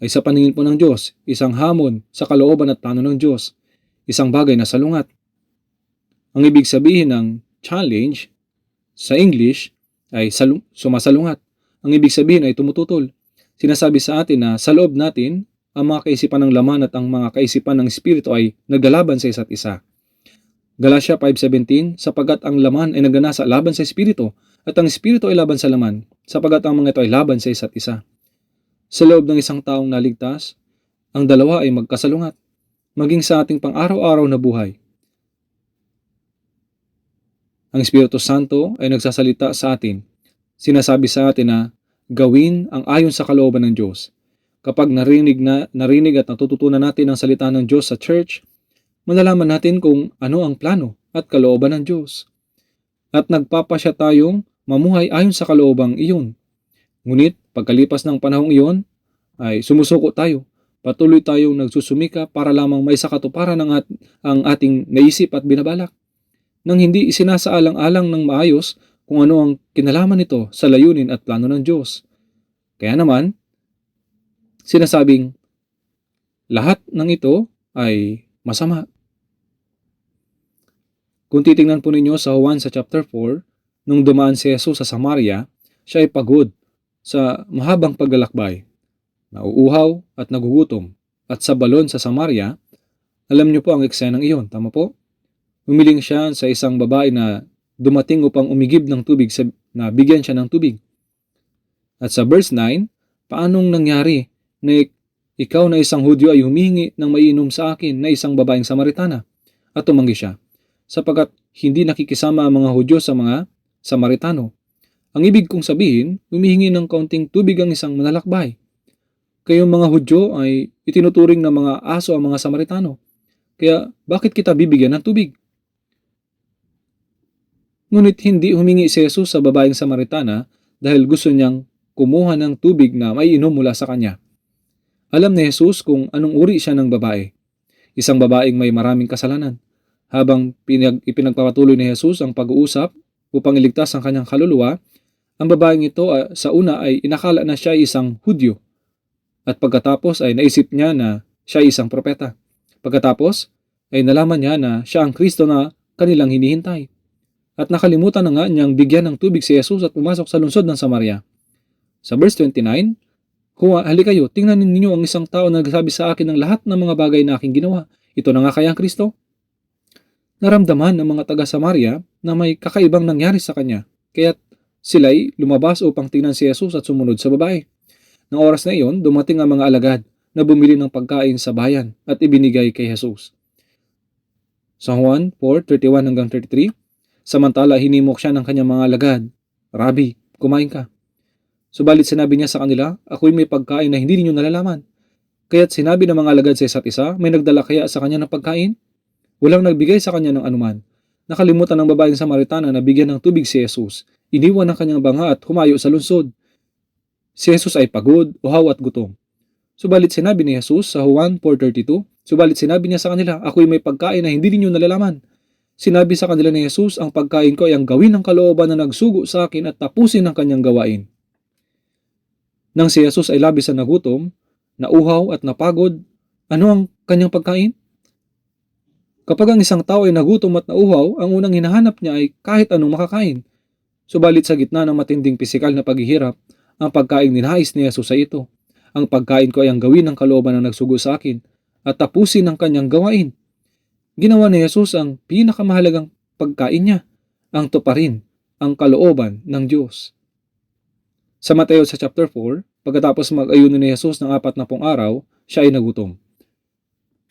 ay sa paningin po ng Diyos, isang hamon sa kalooban at plano ng Diyos, isang bagay na salungat. Ang ibig sabihin ng challenge sa English ay sumasalungat. Ang ibig sabihin ay tumututol. Sinasabi sa atin na sa loob natin, ang mga kaisipan ng laman at ang mga kaisipan ng Espiritu ay naglalaban sa isa't isa. Galatia 5:17, sapagkat ang laman ay nagnanasa laban sa Espiritu at ang Espiritu ay laban sa laman, sapagkat ang mga ito ay laban sa isa't isa. Sa loob ng isang taong naligtas, ang dalawa ay magkasalungat, maging sa ating pang-araw-araw na buhay. Ang Espiritu Santo ay nagsasalita sa atin. Sinasabi sa atin na gawin ang ayon sa kalooban ng Diyos. Kapag narinig at natututunan natin ang salita ng Diyos sa church, malalaman natin kung ano ang plano at kalooban ng Diyos. At nagpapasya tayong mamuhay ayon sa kaloobang iyon. Ngunit pagkalipas ng panahong iyon, ay sumusuko tayo. Patuloy tayong nagsusumika para lamang may sakatuparan ang ating naisip at binabalak, nang hindi isinasaalang-alang ng maayos kung ano ang kinalaman nito sa layunin at plano ng Diyos. Kaya naman, sinasabing, lahat ng ito ay masama. Kung titingnan po ninyo sa Juan sa chapter 4, nung dumaan si Jesus sa Samaria, siya ay pagod sa mahabang paglalakbay, nauuhaw at nagugutom, at sa balon sa Samaria, alam niyo po ang eksenang iyon, tama po? Humiling siya sa isang babae na dumating upang umigib ng tubig na bigyan siya ng tubig. At sa verse 9, paanong nangyari na ikaw na isang Hudyo ay humihingi ng maiinom sa akin na isang babaeng Samaritana? At tumanggi siya, sapagkat hindi nakikisama ang mga Hudyo sa mga Samaritano. Ang ibig kong sabihin, humihingi ng kaunting tubig ang isang manlalakbay. Kayong mga Hudyo ay itinuturing na mga aso ang mga Samaritano. Kaya bakit kita bibigyan ng tubig? Ngunit hindi humingi si Jesus sa babaeng Samaritana dahil gusto niyang kumuha ng tubig na maiinom mula sa kanya. Alam ni Jesus kung anong uri siya ng babae. Isang babaeng may maraming kasalanan. Habang ipinagpapatuloy ni Jesus ang pag-uusap upang iligtas ang kanyang kaluluwa, ang babaeng ito sa una ay inakala na siya ay isang Hudyo. At pagkatapos ay naisip niya na siya ay isang propeta. Pagkatapos ay nalaman niya na siya ang Kristo na kanilang hinihintay. At nakalimutan na nga niyang bigyan ng tubig si Jesus at pumasok sa lungsod ng Samaria. Sa verse 29, halika kayo, tingnan ninyo ang isang tao na nagsabi sa akin ng lahat ng mga bagay na aking ginawa. Ito na nga kaya ang Kristo? Naramdaman ng mga taga-Samaria na may kakaibang nangyari sa kanya, kaya't sila'y lumabas upang tingnan si Jesus at sumunod sa babae. Nang oras na iyon, dumating ang mga alagad na bumili ng pagkain sa bayan at ibinigay kay Jesus. Sa Juan 4:31 hanggang 33, samantala hinimok siya ng kanyang mga alagad, Rabi, kumain ka. Subalit sinabi niya sa kanila, ako'y may pagkain na hindi ninyo nalalaman. Kaya't sinabi ng mga alagad sa isa't isa, may nagdala kaya sa kanya ng pagkain? Walang nagbigay sa kanya ng anuman. Nakalimutan ng babaeng Samaritana na bigyan ng tubig si Jesus. Iniwan ang kanyang banga at humayo sa lungsod. Si Jesus ay pagod, uhaw at gutom. Subalit sinabi ni Jesus sa Juan 4:32, subalit sinabi niya sa kanila, ako'y may pagkain na hindi ninyo nalalaman. Sinabi sa kanila ni Jesus, ang pagkain ko ay ang gawin ng kalooban na nagsugo sa akin at tapusin ang kanyang gawain. Nang si Jesus ay labis na nagutom, nauhaw at napagod, ano ang kanyang pagkain? Kapag ang isang tao ay nagutom at nauhaw, ang unang hinahanap niya ay kahit anong makakain. Subalit sa gitna ng matinding pisikal na paghihirap, ang pagkain ninais ni Jesus ay ito. Ang pagkain ko ay ang gawin ng kalooban ng nagsugo sa akin at tapusin ang kanyang gawain. Ginawa ni Jesus ang pinakamahalagang pagkain niya, ang tuparin, ang kalooban ng Diyos. Sa Mateo sa chapter 4, pagkatapos mag-ayuno ni Jesus ng 40 araw, siya ay nagutom.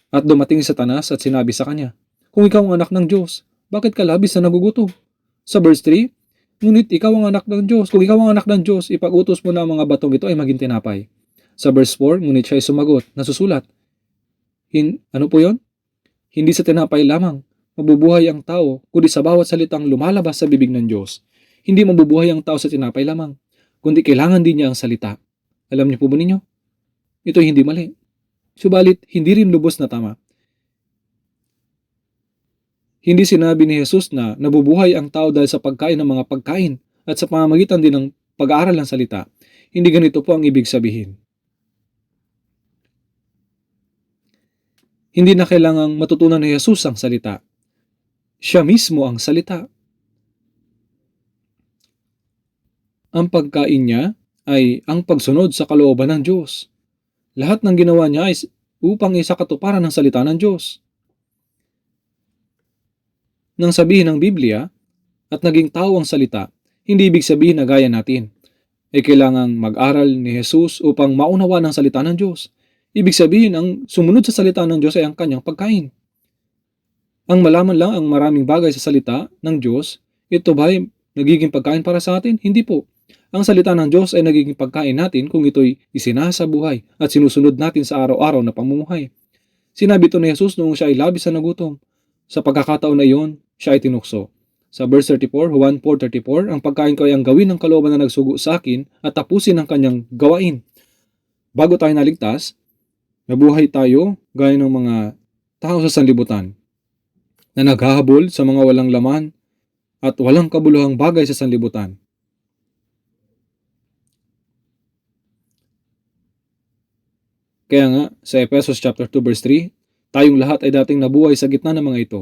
At dumating si Satanas at sinabi sa kanya, "Kung ikaw ang anak ng Diyos, bakit ka labis na nagugutom?" Sa verse 3, "Ngunit ikaw ang anak ng Diyos. Kung ikaw ang anak ng Diyos, ipag-utos mo na ang mga batong ito ay maging tinapay." Sa verse 4, ngunit siya ay sumagot, nasusulat. Ano po yon? Hindi sa tinapay lamang mabubuhay ang tao, kundi sa bawat salitang lumalabas sa bibig ng Diyos. Hindi mabubuhay ang tao sa tinapay lamang, kundi kailangan din niya ang salita. Alam niyo po ba ninyo? Ito hindi mali. Subalit, hindi rin lubos na tama. Hindi sinabi ni Jesus na nabubuhay ang tao dahil sa pagkain ng mga pagkain at sa pamamagitan din ng pag-aaral ng salita. Hindi ganito po ang ibig sabihin. Hindi na kailangang matutunan ni Jesus ang salita. Siya mismo ang salita. Ang pagkain niya ay ang pagsunod sa kalooban ng Diyos. Lahat ng ginawa niya ay upang isakatuparan ng salita ng Diyos. Nang sabihin ng Biblia at naging tao ang salita, hindi ibig sabihin na gaya natin. Ay kailangang mag-aral ni Jesus upang maunawa ng salita ng Diyos. Ibig sabihin, ang sumunod sa salita ng Diyos ay ang kanyang pagkain. Ang malaman lang ang maraming bagay sa salita ng Diyos, ito ba ay nagiging pagkain para sa atin? Hindi po. Ang salita ng Diyos ay nagiging pagkain natin kung ito'y isinasabuhay at sinusunod natin sa araw-araw na pamumuhay. Sinabi ito ni Jesus noong siya ay labis na nagutom. Sa pagkakataon na iyon, siya ay tinukso. Sa verse 34, Juan 4:34, ang pagkain ko ay ang gawin ng kalooban na nagsugo sa akin at tapusin ang kanyang gawain. Bago tayo naligtas, nabuhay tayo gaya ng mga tao sa sanlibutan na naghahabol sa mga walang laman at walang kabuluhang bagay sa sanlibutan. Kaya nga, sa Efesos chapter 2 verse 3, tayong lahat ay dating nabuhay sa gitna ng mga ito,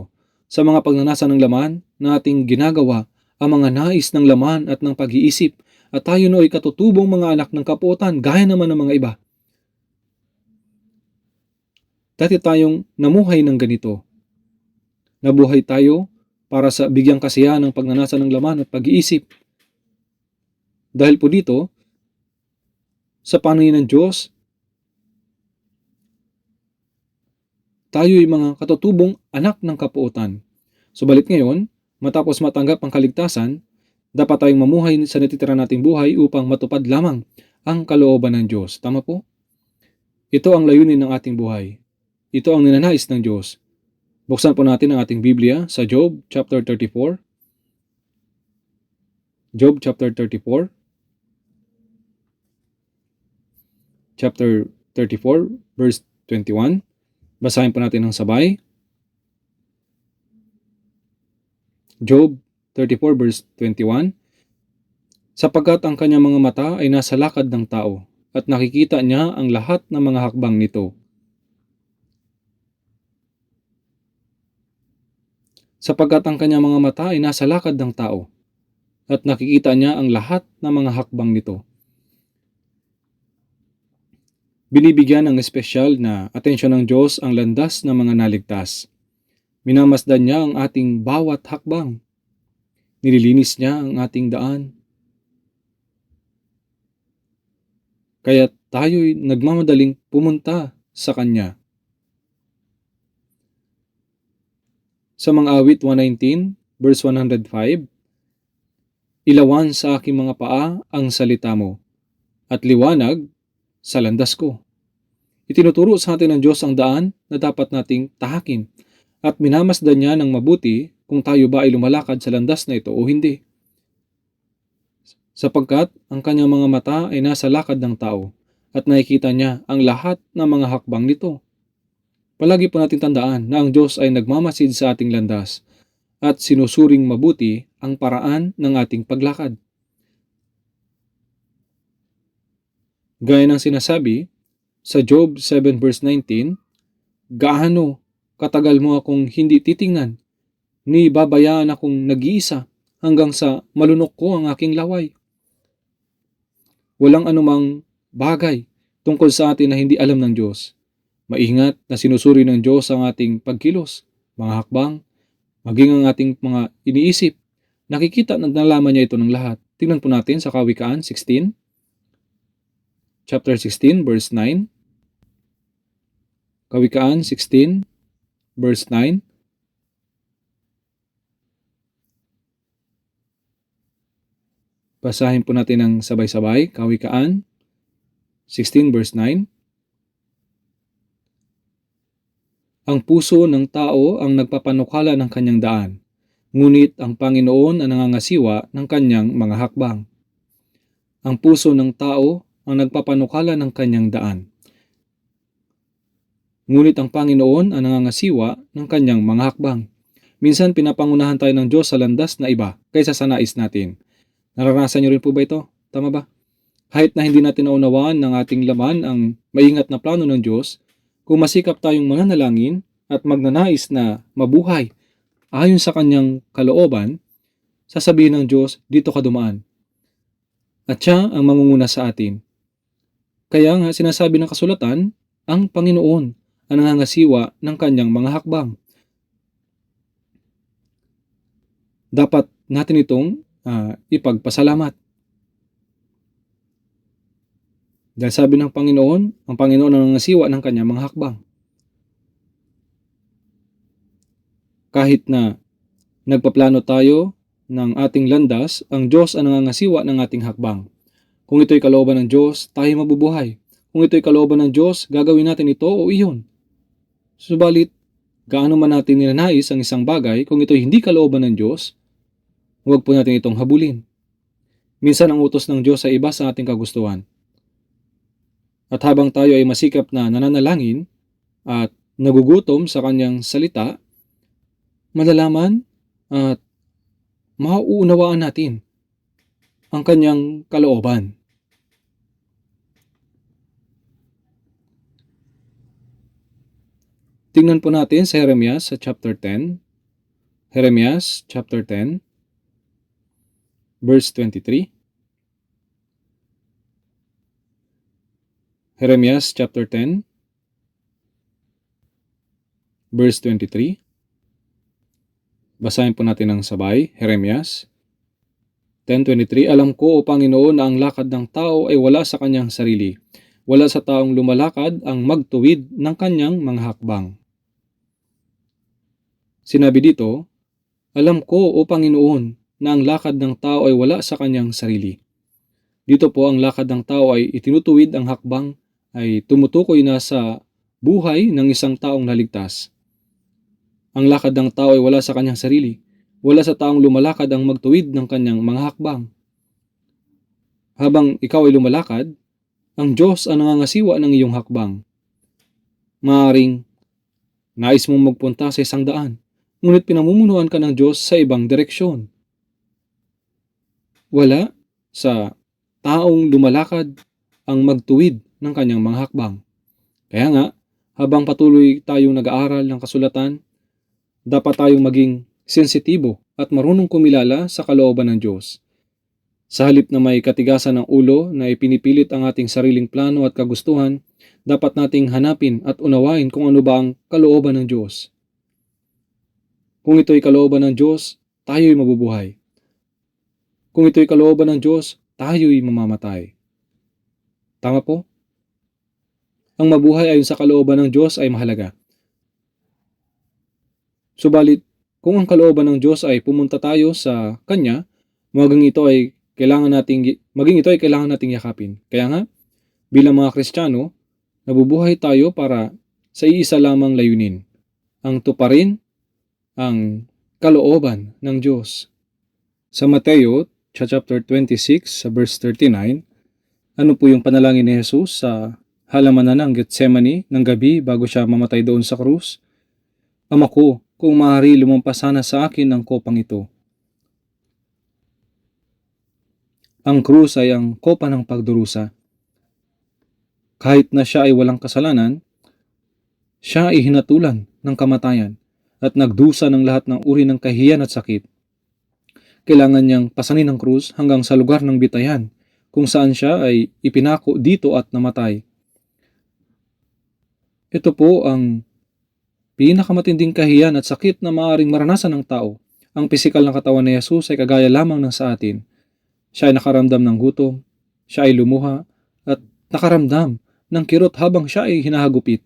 sa mga pagnanasa ng laman na ating ginagawa, ang mga nais ng laman at ng pag-iisip, at tayo nooy katutubong mga anak ng kapuotan, gaya naman ng mga iba. Dati tayong namuhay ng ganito. Nabuhay tayo para sa bigyang kasiyahan ng pagnanasa ng laman at pag-iisip. Dahil po dito, sa paningin ng Diyos, tayo'y mga katutubong anak ng kapuotan. Subalit ngayon, matapos matanggap ang kaligtasan, dapat tayong mamuhay sa natitira nating buhay upang matupad lamang ang kalooban ng Diyos. Tama po? Ito ang layunin ng ating buhay. Ito ang ninanais ng Diyos. Buksan po natin ang ating Biblia sa Job chapter 34. Job chapter 34. Chapter 34 verse 21. Basahin po natin ng sabay. Job 34 verse 21. Sapagkat ang kanyang mga mata ay nasa lakad ng tao, at nakikita niya ang lahat ng mga hakbang nito. Sapagkat ang kanyang mga mata ay nasa lakad ng tao, at nakikita niya ang lahat ng mga hakbang nito. Binibigyan ng espesyal na atensyon ng Diyos ang landas ng mga naligtas. Minamasdan niya ang ating bawat hakbang. Nililinis niya ang ating daan. Kaya tayo'y nagmamadaling pumunta sa Kanya. Sa mga awit 119, verse 105, ilawan sa aking mga paa ang salita mo, at liwanag sa landas ko. Itinuturo sa atin ng Diyos ang daan na dapat nating tahakin, at minamasdan niya ng mabuti kung tayo ba ay lumalakad sa landas na ito o hindi. Sapagkat ang kanyang mga mata ay nasa lakad ng tao, at nakikita niya ang lahat ng mga hakbang nito. Palagi po natin tandaan na ang Diyos ay nagmamasid sa ating landas, at sinusuring mabuti ang paraan ng ating paglakad. Gaya ng sinasabi sa Job 7 verse 19, gaano katagal mo akong hindi titingnan, ni babayaan akong nag-iisa hanggang sa malunok ko ang aking laway. Walang anumang bagay tungkol sa atin na hindi alam ng Diyos. Maingat na sinusuri ng Diyos ang ating pagkilos, mga hakbang, maging ang ating mga iniisip. Nakikita na nalaman niya ito ng lahat. Tingnan po natin sa Kawikaan 16, chapter 16, verse 9. Kawikaan 16, verse 9. Basahin po natin ng sabay-sabay. Kawikaan 16, verse 9. Ang puso ng tao ang nagpapanukala ng kanyang daan, ngunit ang Panginoon ang nangangasiwa ng kanyang mga hakbang. Ang puso ng tao ang nagpapanukala ng kanyang daan, ngunit ang Panginoon ang nangangasiwa ng kanyang mga hakbang. Minsan pinapangunahan tayo ng Diyos sa landas na iba kaysa sa nais natin. Naranasan niyo rin po ba ito? Tama ba? Kahit na hindi natin naunawaan ng ating laman ang maingat na plano ng Diyos, kung masikap tayong mananalangin at magnanais na mabuhay ayon sa kanyang kalooban, sasabihin ng Diyos, dito ka dumaan. At siya ang mangunguna sa atin. Kaya nga sinasabi ng kasulatan, ang Panginoon ang nangangasiwa ng kanyang mga hakbang. Dapat natin itong ipagpasalamat. Dahil sabi ng Panginoon, ang Panginoon ang nangangasiwa ng kanyang mga hakbang. Kahit na nagpaplano tayo ng ating landas, ang Diyos ang nangangasiwa ng ating hakbang. Kung ito'y kalooban ng Diyos, tayo mabubuhay. Kung ito'y kalooban ng Diyos, gagawin natin ito o iyon. Subalit, gaano man natin nilanais ang isang bagay, kung ito'y hindi kalooban ng Diyos, huwag po natin itong habulin. Minsan ang utos ng Diyos ay iba sa ating kagustuhan. At habang tayo ay masikap na nananalangin at nagugutom sa kanyang salita, malalaman at mauunawaan natin ang kanyang kalooban. Tingnan po natin sa Jeremias sa chapter 10. Jeremias chapter 10, verse 23. Jeremias chapter 10, verse 23. Basahin po natin ng sabay. Jeremias 10:23. Alam ko, O Panginoon, na ang lakad ng tao ay wala sa kanyang sarili. Wala sa taong lumalakad ang magtuwid ng kanyang mga hakbang. Sinabi dito, alam ko, O Panginoon, na ang lakad ng tao ay wala sa kanyang sarili. Dito po ang lakad ng tao ay itinutuwid, ang hakbang ay tumutukoy na sa buhay ng isang taong naligtas. Ang lakad ng tao ay wala sa kanyang sarili. Wala sa taong lumalakad ang magtuwid ng kanyang mga hakbang. Habang ikaw ay lumalakad, ang Diyos ang nangangasiwa ng iyong hakbang. Maaaring nais mong magpunta sa isang daan, ngunit pinamumunuan ka ng Diyos sa ibang direksyon. Wala sa taong lumalakad ang magtuwid ng kanyang mga hakbang. Kaya nga, habang patuloy tayong nag-aaral ng kasulatan, dapat tayong maging sensitibo at marunong kumilala sa kalooban ng Diyos. Sa halip na may katigasan ng ulo na ipinipilit ang ating sariling plano at kagustuhan, dapat nating hanapin at unawain kung ano ba ang kalooban ng Diyos. Kung ito'y kalooban ng Diyos, tayo'y mabubuhay. Kung ito'y kalooban ng Diyos, tayo'y mamamatay. Tama po? Ang mabuhay ayon sa kalooban ng Diyos ay mahalaga. Subalit, kung ang kalooban ng Diyos ay pumunta tayo sa Kanya, maging ito ay kailangan nating yakapin. Kaya nga, bilang mga Kristiyano, nabubuhay tayo para sa iisa lamang layunin, ang tuparin ang kalooban ng Diyos. Sa Mateo chapter 26 sa verse 39, ano po yung panalangin ni Jesus sa halamanan ng Getsemani ng gabi bago siya mamatay doon sa krus? Ama ko, kung maaari lumampas sana sa akin ang kopang ito. Ang krus ay ang kopa ng pagdurusa. Kahit na siya ay walang kasalanan, Siya ay hinatulan ng kamatayan at nagdusa ng lahat ng uri ng kahiyan at sakit. Kailangan niyang pasanin ng krus hanggang sa lugar ng bitayan, kung saan siya ay ipinako dito at namatay. Ito po ang pinakamatinding kahiyan at sakit na maaaring maranasan ng tao. Ang pisikal na katawan ni Jesus ay kagaya lamang ng sa atin. Siya ay nakaramdam ng gutom, siya ay lumuha, at nakaramdam ng kirot habang siya ay hinahagupit.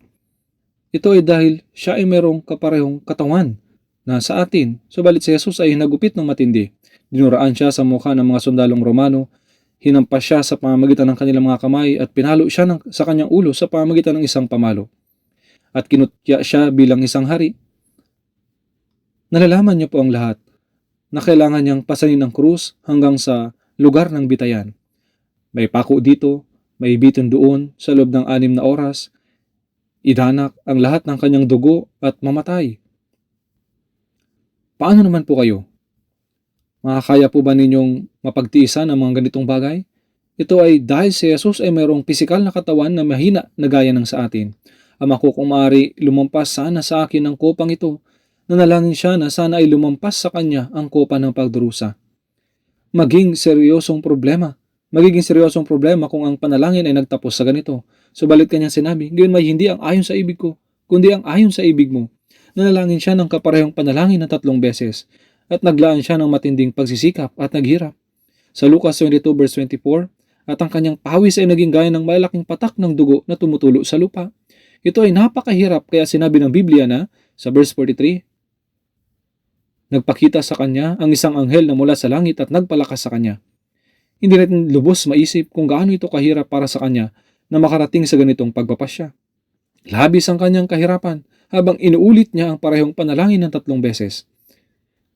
Ito ay dahil siya ay merong kaparehong katawan na sa atin, subalit si Jesus ay hinagupit ng matindi. Dinuraan siya sa mukha ng mga sundalong Romano, hinampas siya sa pamamagitan ng kanilang mga kamay at pinalo siya sa kanyang ulo sa pamamagitan ng isang pamalo. At kinutya siya bilang isang hari. Nalalaman niyo po ang lahat na kailangan niyang pasanin ang krus hanggang sa lugar ng bitayan. May pako dito, may bitin doon sa loob ng 6 na oras, idanak ang lahat ng kanyang dugo at mamatay. Paano naman po kayo? Makakaya po ba ninyong mapagtiisan ang mga ganitong bagay? Ito ay dahil si Jesus ay mayroong pisikal na katawan na mahina na gaya ng sa atin. Ama ko, kung maaari lumampas sana sa akin ang kopang ito, nanalangin siya na sana ay lumampas sa kanya ang kopa ng pagdurusa. Magiging seryosong problema kung ang panalangin ay nagtapos sa ganito. Subalit kanyang sinabi, gayon may hindi ang ayon sa ibig ko, kundi ang ayon sa ibig mo. Nanalangin siya ng kaparehong panalangin na 3 beses, at naglaan siya ng matinding pagsisikap at naghirap. Sa Lucas 22 verse 24, at ang kanyang pawis ay naging gaya ng malaking patak ng dugo na tumutulo sa lupa. Ito ay napakahirap, kaya sinabi ng Biblia na, sa verse 43, nagpakita sa kanya ang isang anghel na mula sa langit at nagpalakas sa kanya. Hindi natin lubos maisip kung gaano ito kahirap para sa kanya na makarating sa ganitong pagpapasya. Labis ang kanyang kahirapan habang inuulit niya ang parehong panalangin ng 3 beses.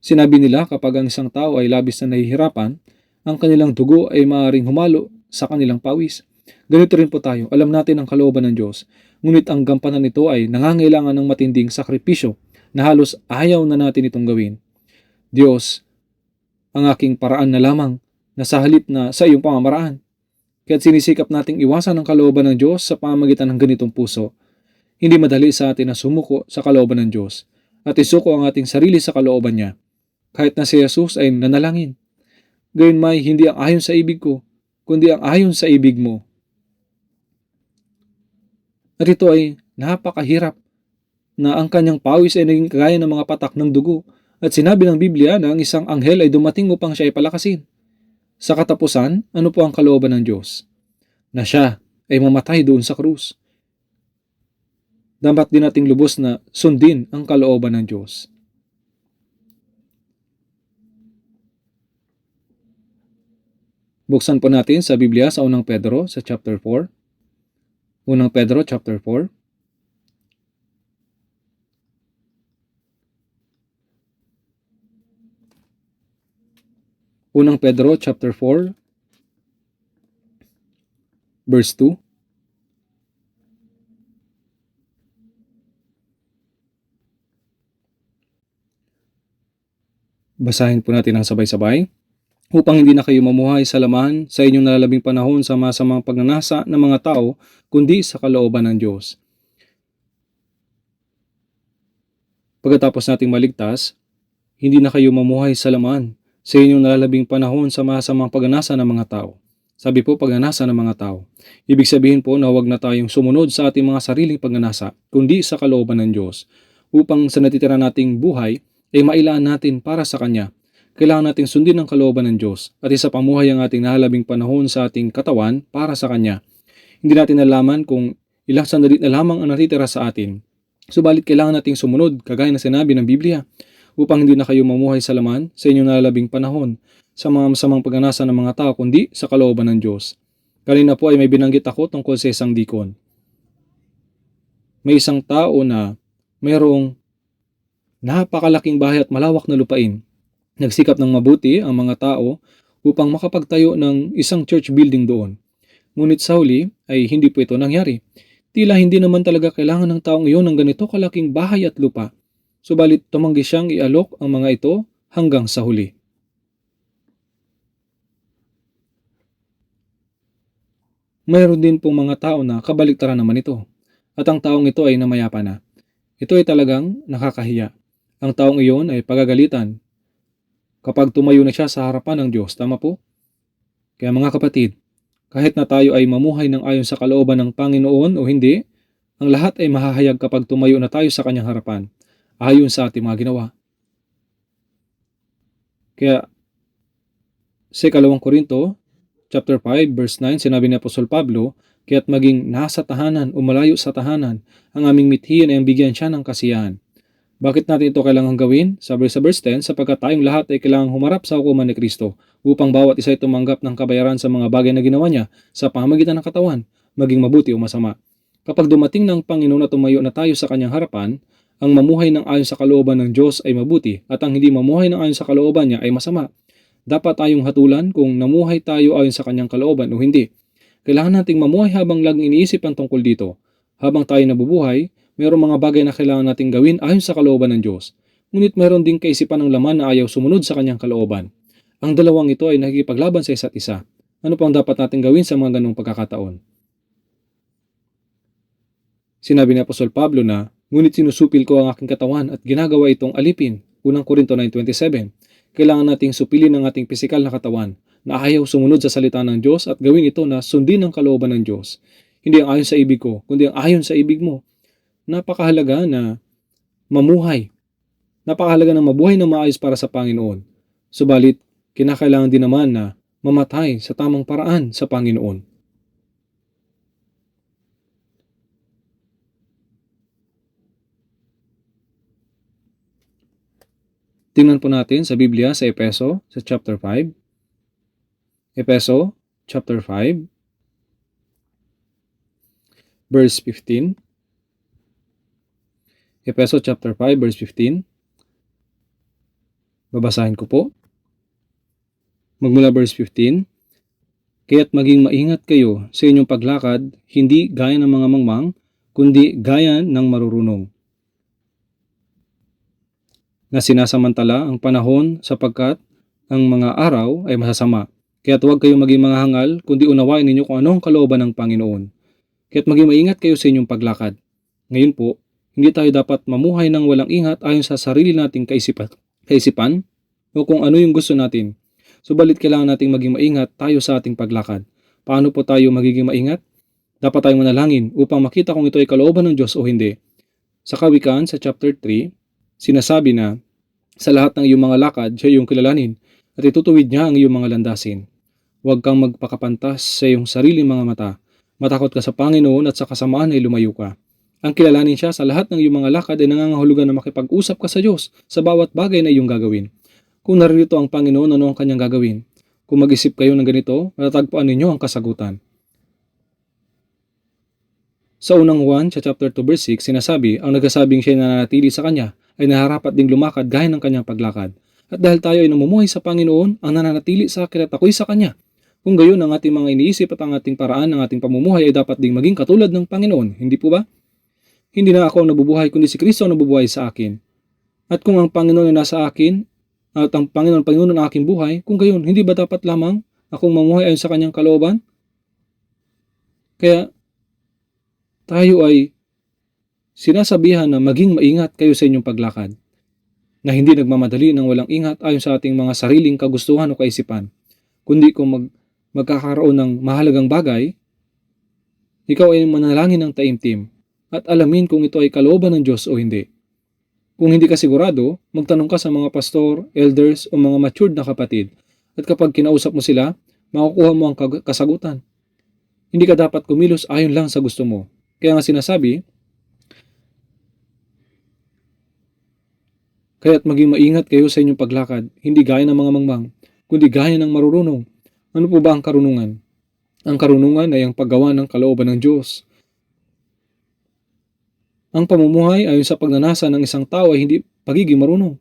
Sinabi nila kapag ang isang tao ay labis na nahihirapan, ang kanilang dugo ay maaaring humalo sa kanilang pawis. Ganito rin po tayo, alam natin ang kalooban ng Diyos, ngunit ang gampanan nito ay nangangailangan ng matinding sakripisyo na halos ayaw na natin itong gawin. Diyos, ang aking paraan na lamang na sa halip na sa iyong pamamaraan. Kaya't sinisikap nating iwasan ang kalooban ng Diyos sa pamamagitan ng ganitong puso. Hindi madali sa atin na sumuko sa kalooban ng Diyos at isuko ang ating sarili sa kalooban niya. Kahit na si Jesus ay nanalangin, gayon may hindi ang ayon sa ibig ko, kundi ang ayon sa ibig mo. At ito ay napakahirap na ang kanyang pawis ay naging kagaya ng mga patak ng dugo. At sinabi ng Biblia na ang isang anghel ay dumating upang siya ay palakasin. Sa katapusan, ano po ang kalooban ng Diyos? Na siya ay mamatay doon sa krus. Dapat din nating lubos na sundin ang kalooban ng Diyos. Buksan po natin sa Biblia sa 1 Pedro sa chapter 4. 1 Pedro chapter 4. Unang Pedro chapter 4 verse 2. Basahin po natin ang sabay-sabay. Upang hindi na kayo mamuhay sa laman sa inyong nalalabing panahon sa masamang pagnanasa ng mga tao, kundi sa kalooban ng Diyos. Pagkatapos nating maligtas, hindi na kayo mamuhay sa laman sa inyong nalalabing panahon sa masamang pagnanasa ng mga tao. Sabi po, pagnanasa ng mga tao. Ibig sabihin po na huwag na tayong sumunod sa ating mga sariling pagnanasa, kundi sa kalooban ng Diyos, upang sa natitira nating buhay ay mailaan natin para sa Kanya. Kailangan nating sundin ang kalooban ng Diyos at isa pamuhay ang ating nahalabing panahon sa ating katawan para sa Kanya. Hindi natin nalaman kung ilang sandali na lamang ang natitira sa atin. Subalit kailangan nating sumunod, kagaya na sinabi ng Biblia, upang hindi na kayo mamuhay sa laman sa inyong nalalabing panahon sa mga masamang pagnanasa ng mga tao, kundi sa kalooban ng Diyos. Kanina po ay may binanggit ako tungkol sa isang dikon. May isang tao na mayroong napakalaking bahay at malawak na lupain. Nagsikap ng mabuti ang mga tao upang makapagtayo ng isang church building doon. Ngunit sa huli ay hindi po ito nangyari. Tila hindi naman talaga kailangan ng taong iyon ng ganito kalaking bahay at lupa. Subalit tumanggi siyang ialok ang mga ito hanggang sa huli. Mayroon din pong mga tao na kabaliktaran naman ito. At ang taong ito ay namayapa na. ito ay talagang nakakahiya. Ang taong iyon ay pagagalitan kapag tumayo na siya sa harapan ng Diyos. Tama po? Kaya mga kapatid, kahit na tayo ay mamuhay ng ayon sa kalooban ng Panginoon o hindi, ang lahat ay mahahayag kapag tumayo na tayo sa kanyang harapan, ayon sa ating mga ginawa. Kaya sa 2 Korinto, chapter 5, verse 9, sinabi ni Apostol Pablo, kaya't maging nasa tahanan o malayo sa tahanan, ang aming mithiin ay ang bigyan siya ng kasiyahan. Bakit natin ito kailangang gawin? Sabi sa verse 10, sapagkat tayong lahat ay kailangang humarap sa hukuman ni Kristo, upang bawat isa ay tumanggap ng kabayaran sa mga bagay na ginawa niya sa pamamagitan ng katawan, maging mabuti o masama. Kapag dumating ng Panginoon na tumayo na tayo sa kanyang harapan, ang mamuhay ng ayon sa kalooban ng Diyos ay mabuti at ang hindi mamuhay ng ayon sa kalooban niya ay masama. Dapat tayong hatulan kung namuhay tayo ayon sa kanyang kalooban o hindi. Kailangan nating mamuhay habang laging iniisip ang tungkol dito. Habang tayo nabubuhay, mayroong mga bagay na kailangan nating gawin ayon sa kalooban ng Diyos. Ngunit mayroon ding kaisipan ng laman na ayaw sumunod sa kanyang kalooban. Ang dalawang ito ay nakikipaglaban sa isa't isa. Ano pang dapat nating gawin sa mga ganong pagkakataon? Sinabi ni Apostol Pablo na, ngunit sinusupil ko ang aking katawan at ginagawa itong alipin. 1 Korinto 9:27. Kailangan nating supilin ang ating pisikal na katawan na ayaw sumunod sa salita ng Diyos at gawin ito na sundin ang kalooban ng Diyos. Hindi ang ayon sa ibig ko, kundi ang ayon sa ibig mo. Napakahalaga na mamuhay. Napakahalaga na mabuhay na maayos para sa Panginoon. Subalit, kinakailangan din naman na mamatay sa tamang paraan sa Panginoon. Tingnan po natin sa Biblia sa Efeso, sa chapter 5. Efeso, chapter 5, verse 15. Efeso, chapter 5, verse 15. Babasahin ko po. Magmula verse 15. Kaya't maging maingat kayo sa inyong paglakad, hindi gaya ng mga mangmang, kundi gaya ng marurunong, na sinasamantala ang panahon sapagkat ang mga araw ay masasama. Kaya't huwag kayong maging mga hangal, kundi unawain ninyo kung ano ang kalooban ng Panginoon. Kaya't maging maingat kayo sa inyong paglakad. Ngayon po, hindi tayo dapat mamuhay ng walang ingat ayon sa sarili nating kaisipan o kung ano yung gusto natin. Subalit kailangan nating maging maingat tayo sa ating paglakad. Paano po tayo magiging maingat? Dapat tayong manalangin upang makita kung ito ay kalooban ng Diyos o hindi. Sa Kawikaan, sa chapter 3, sinasabi na, sa lahat ng iyong mga lakad, siya iyong kilalanin, at itutuwid niya ang iyong mga landasin. Huwag kang magpakapantas sa iyong sariling mga mata. Matakot ka sa Panginoon at sa kasamaan ay lumayo ka. Ang kilalanin siya sa lahat ng iyong mga lakad ay nangangahulugan na makipag-usap ka sa Diyos sa bawat bagay na iyong gagawin. Kung naririto ang Panginoon, ano ang kanyang gagawin? Kung mag-isip kayo ng ganito, matatagpuan ninyo ang kasagutan. Sa unang Juan, sa chapter 2, verse 6, sinasabi, ang nagsasabing siya na nanatili sa kanya ay nararapat ding lumakad gaya ng kanyang paglakad. At dahil tayo ay namumuhay sa Panginoon, ang nananatili sa akin at ako'y sa Kanya. Kung gayon ang ating mga iniisip at ang ating paraan ng ating pamumuhay ay dapat ding maging katulad ng Panginoon. Hindi po ba? Hindi na ako ang nabubuhay kundi si Kristo ang nabubuhay sa akin. At kung ang Panginoon ay nasa akin at ang Panginoon ang aking buhay, kung gayon, hindi ba dapat lamang akong mamuhay ayon sa Kanyang kalooban? Kaya tayo ay sinasabihan na maging maingat kayo sa inyong paglakad, na hindi nagmamadali ng walang ingat ayon sa ating mga sariling kagustuhan o kaisipan, kundi kung magkakaroon ng mahalagang bagay, ikaw ay manalangin ng taimtim at alamin kung ito ay kalooban ng Diyos o hindi. Kung hindi ka sigurado, magtanong ka sa mga pastor, elders o mga matured na kapatid, at kapag kinausap mo sila, makukuha mo ang kasagutan. Hindi ka dapat kumilos ayon lang sa gusto mo. Kaya nga sinasabi, kaya't maging maingat kayo sa inyong paglakad, hindi gaya ng mga mangmang, kundi gaya ng marurunong. Ano po ba ang karunungan? Ang karunungan ay ang paggawa ng kalooban ng Diyos. Ang pamumuhay ayon sa pagnanasa ng isang tao ay hindi pagiging marunong.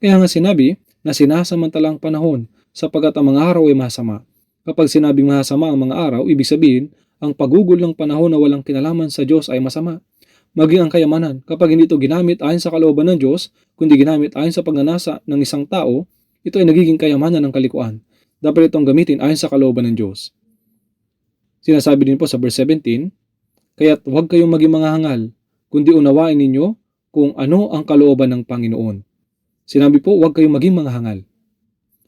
Kaya nga sinabi na sinasamantala ang panahon sapagkat ang mga araw ay masama. Kapag sinabing masama ang mga araw, ibig sabihin, ang pagugol ng panahon na walang kinalaman sa Diyos ay masama. Maging ang kayamanan, kapag hindi ito ginamit ayon sa kalooban ng Diyos, kundi ginamit ayon sa pagnanasa ng isang tao, ito ay nagiging kayamanan ng kalikuan. Dapat itong gamitin ayon sa kalooban ng Diyos. Sinasabi din po sa verse 17, kaya't huwag kayong maging mga hangal, kundi unawain ninyo kung ano ang kalooban ng Panginoon. Sinabi po, huwag kayong maging mga hangal.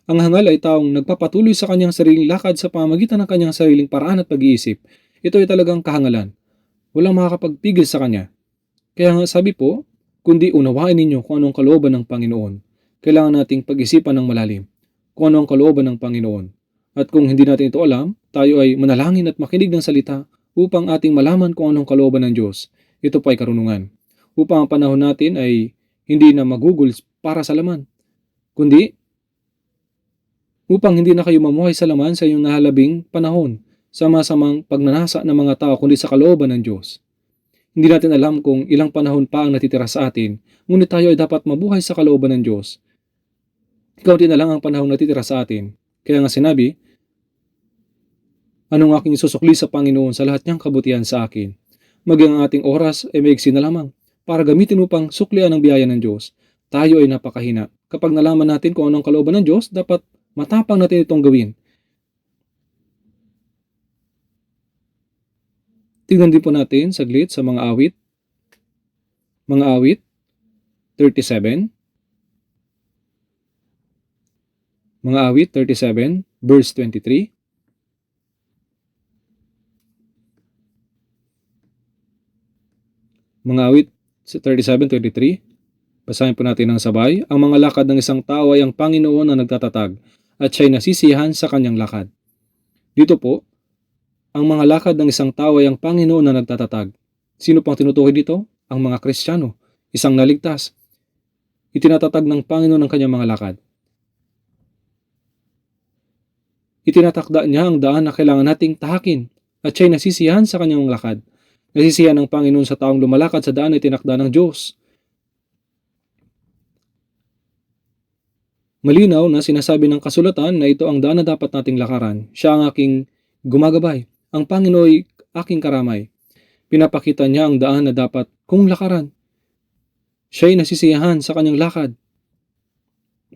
Ang hangal ay taong nagpapatuloy sa kanyang sariling lakad sa pamamagitan ng kanyang sariling paraan at pag-iisip. Ito ay talagang kahangalan. Walang makakapagpigil sa kanya. Kaya nga sabi po, kundi unawain ninyo kung anong kalooban ng Panginoon. Kailangan nating pag-isipan ng malalim kung ano ang kalooban ng Panginoon. At kung hindi natin ito alam, tayo ay manalangin at makinig ng salita upang ating malaman kung anong kalooban ng Diyos. Ito po ay karunungan. Upang ang panahon natin ay hindi na magugol para sa laman, kundi upang hindi na kayo mamuhay sa laman sa inyong nahalabing panahon sa masamang pagnanasa ng mga tao kundi sa kalooban ng Diyos. Hindi natin alam kung ilang panahon pa ang natitira sa atin, ngunit tayo ay dapat mabuhay sa kalooban ng Diyos. Kaunti na lang ang panahon natitira sa atin. Kaya nga sinabi, anong aking isusukli sa Panginoon sa lahat niyang kabutihan sa akin? Maging ang ating oras ay maigsi na lamang para gamitin upang suklian ang biyaya ng Diyos. Tayo ay napakahina. Kapag nalaman natin kung anong kalooban ng Diyos, dapat matapang natin itong gawin. Tingnan din po natin saglit sa mga awit. Mga awit 37. Mga awit 37, verse 23. Mga awit 37:23. Basahin po natin ng sabay. Ang mga lakad ng isang tao ay ang Panginoon na nagtatatag at siya'y nasisiyahan sa kanyang lakad. Dito po, ang mga lakad ng isang tao ay ang Panginoon na nagtatatag. Sino pang tinutukoy dito? Ang mga Kristiyano, isang naligtas. Itinatatag ng Panginoon ang kanyang mga lakad. Itinatakda niya ang daan na kailangan nating tahakin at siya'y nasisiyahan sa kanyang lakad. Nasisiyahan ng Panginoon sa taong lumalakad sa daan na itinakda ng Diyos. Malinaw na sinasabi ng kasulatan na ito ang daan na dapat nating lakaran. Siya ang aking gumagabay. Ang Panginoon ay aking karamay. Pinapakita niya ang daan na dapat kong lakaran. Siya'y nasisiyahan sa kanyang lakad.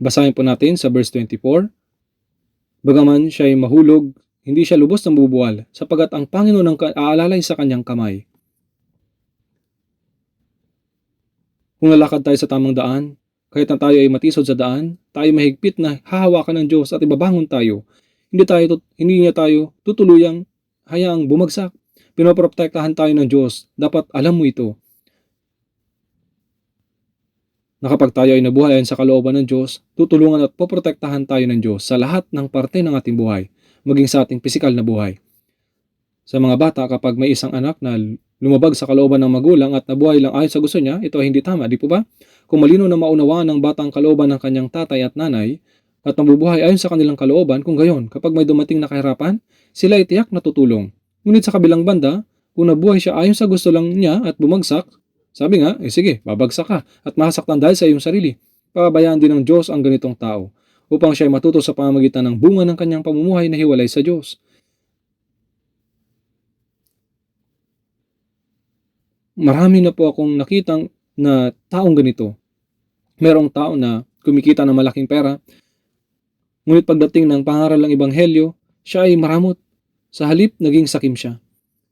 Basahin po natin sa verse 24. Bagaman siya'y mahulog, hindi siya lubos ng bubuwal, sapagat ang Panginoon ang aalalay sa kanyang kamay. Kung lalakad tayo sa tamang daan, kahit na tayo ay matisod sa daan, tayo mahigpit na hahawakan ng Diyos at ibabangon tayo. Hindi niya tayo tutuluyang hayaang bumagsak. Pinoprotektahan tayo ng Diyos. Dapat alam mo ito. Na kapag tayo ay nabuhay sa kalooban ng Diyos, tutulungan at poprotektahan tayo ng Diyos sa lahat ng parte ng ating buhay, maging sa ating pisikal na buhay. Sa mga bata, kapag may isang anak na lumabag sa kalooban ng magulang at nabuhay lang ayon sa gusto niya, ito ay hindi tama, di po ba? Kung malino na maunawaan ng bata ang kalooban ng kanyang tatay at nanay at nabubuhay ayon sa kanilang kalooban, kung gayon, kapag may dumating na kahirapan, sila ay tiyak na tutulong. Ngunit sa kabilang banda, kung nabuhay siya ayon sa gusto lang niya at bumagsak, sabi nga, sige, babagsak ka at masaktan dahil sa iyong sarili. Pababayaan din ng Diyos ang ganitong tao upang siya ay matuto sa pamamagitan ng bunga ng kanyang pamumuhay na hiwalay sa Diyos. Marami na po akong nakitang na taong ganito. Merong tao na kumikita ng malaking pera, ngunit pagdating ng pangaral ng Ebanghelyo, siya ay maramot. Sa halip, naging sakim siya.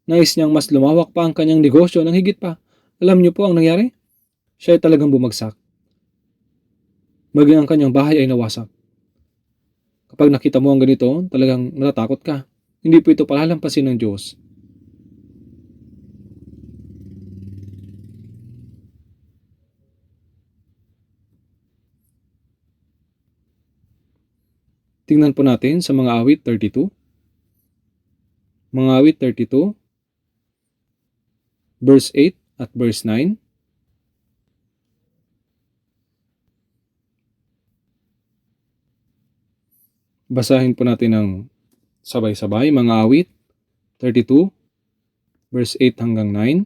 Nais niyang mas lumawak pa ang kanyang negosyo ng higit pa. Alam niyo po ang nangyari? Siya ay talagang bumagsak. Maging ang kanyang bahay ay nawasak. Kapag nakita mo ang ganito, talagang matatakot ka. Hindi po ito palalampasin ng Diyos. Tingnan po natin sa mga awit 32. Mga awit 32, verse 8 at verse 9. Basahin po natin ng sabay-sabay. Mga awit 32, verse 8 hanggang 9.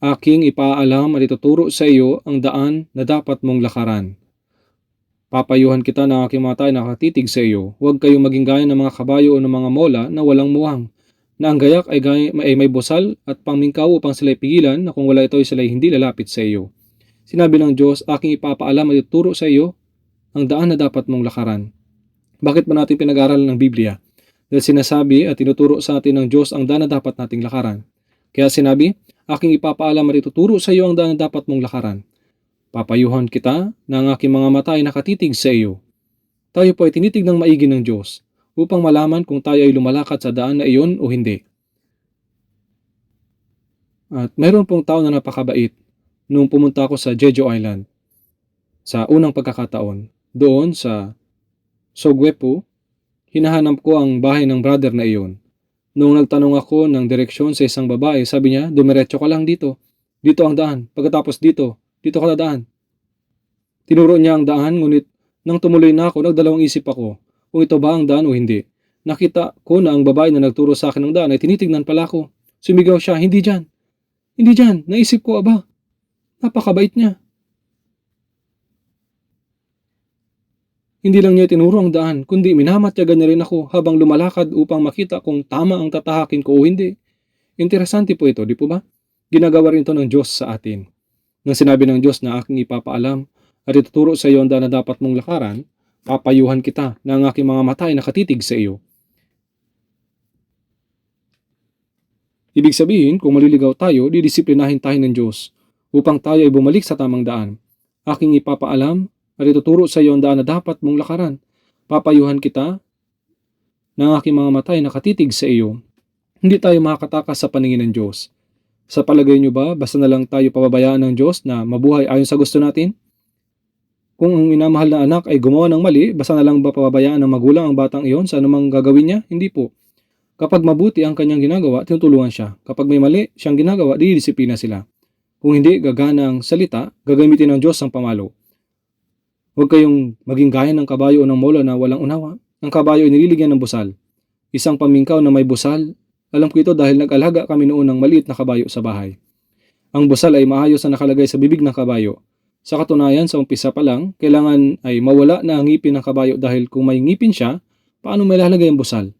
Aking ipaalam at ituturo sa iyo ang daan na dapat mong lakaran. Papayuhan kita ng aking mga tayo na nakatitig sa iyo. Huwag kayong maging gaya ng mga kabayo o ng mga mola na walang muwang, na ang gayak ay may busal at pangmingkaw upang sila'y pigilan na kung wala ito ay sila'y hindi lalapit sa iyo. Sinabi ng Diyos, aking ipapaalam at ituturo sa iyo ang daan na dapat mong lakaran. Bakit ba natin pinag-aralan ng Biblia? Dahil sinasabi at tinuturo sa atin ng Diyos ang daan na dapat nating lakaran. Kaya sinabi, aking ipapaalam at ituturo sa iyo ang daan na dapat mong lakaran. Papayuhan kita na ang aking mga mata ay nakatitig sa iyo. Tayo po ay tinitig ng maigi ng Diyos upang malaman kung tayo ay lumalakad sa daan na iyon o hindi. At mayroon pong tao na napakabait nung pumunta ako sa Jeju Island sa unang pagkakataon. Doon sa Sogwepo, hinahanap ko ang bahay ng brother na iyon. Noong nagtanong ako ng direksyon sa isang babae, sabi niya, dumiretso ka lang dito. Dito ang daan. Pagkatapos dito ka dadaan. Tinuro niya ang daan, ngunit nang tumuloy na ako, nagdalawang isip ako kung ito ba ang daan o hindi. Nakita ko na ang babae na nagturo sa akin ng daan ay tinitignan pala ako. Sumigaw siya, hindi dyan. Hindi dyan. Naisip ko, aba, napakabait niya. Hindi lang niya tinuro ang daan, kundi minamatyagan niya rin ako habang lumalakad upang makita kung tama ang tatahakin ko o hindi. Interesante po ito, di po ba? Ginagawa rin ito ng Diyos sa atin. Nang sinabi ng Diyos na aking ipapaalam at ituturo sa iyo ang daan na dapat mong lakaran, papayuhan kita na ang aking mga mata ay nakatitig sa iyo. Ibig sabihin, kung maliligaw tayo, didisiplinahin tayo ng Diyos upang tayo ay bumalik sa tamang daan. Aking ipapaalam at ituturo sa iyo ang daan na dapat mong lakaran. Papayuhan kita na ang aking mga mata ay nakatitig sa iyo. Hindi tayo makakatakas sa paningin ng Diyos. Sa palagay niyo ba, basta na lang tayo pababayaan ng Diyos na mabuhay ayon sa gusto natin? Kung ang minamahal na anak ay gumawa ng mali, basta na lang ba pababayaan ng magulang ang batang iyon sa anumang gagawin niya? Hindi po. Kapag mabuti ang kanyang ginagawa, tinutulungan siya. Kapag may mali siyang ginagawa, didisiplina sila. Kung hindi gagana ang salita, gagamitin ng Diyos ang pamalo. Huwag kayong maging gaya ng kabayo o ng mola na walang unawa. Ang kabayo ay nililigyan ng busal. Isang pamingkaw na may busal. Alam ko ito dahil nag-alaga kami noon ng maliit na kabayo sa bahay. Ang busal ay maayos na nakalagay sa bibig ng kabayo. Sa katunayan, sa umpisa pa lang, kailangan ay mawala na ang ngipin ng kabayo dahil kung may ngipin siya, paano may lalagay ang busal?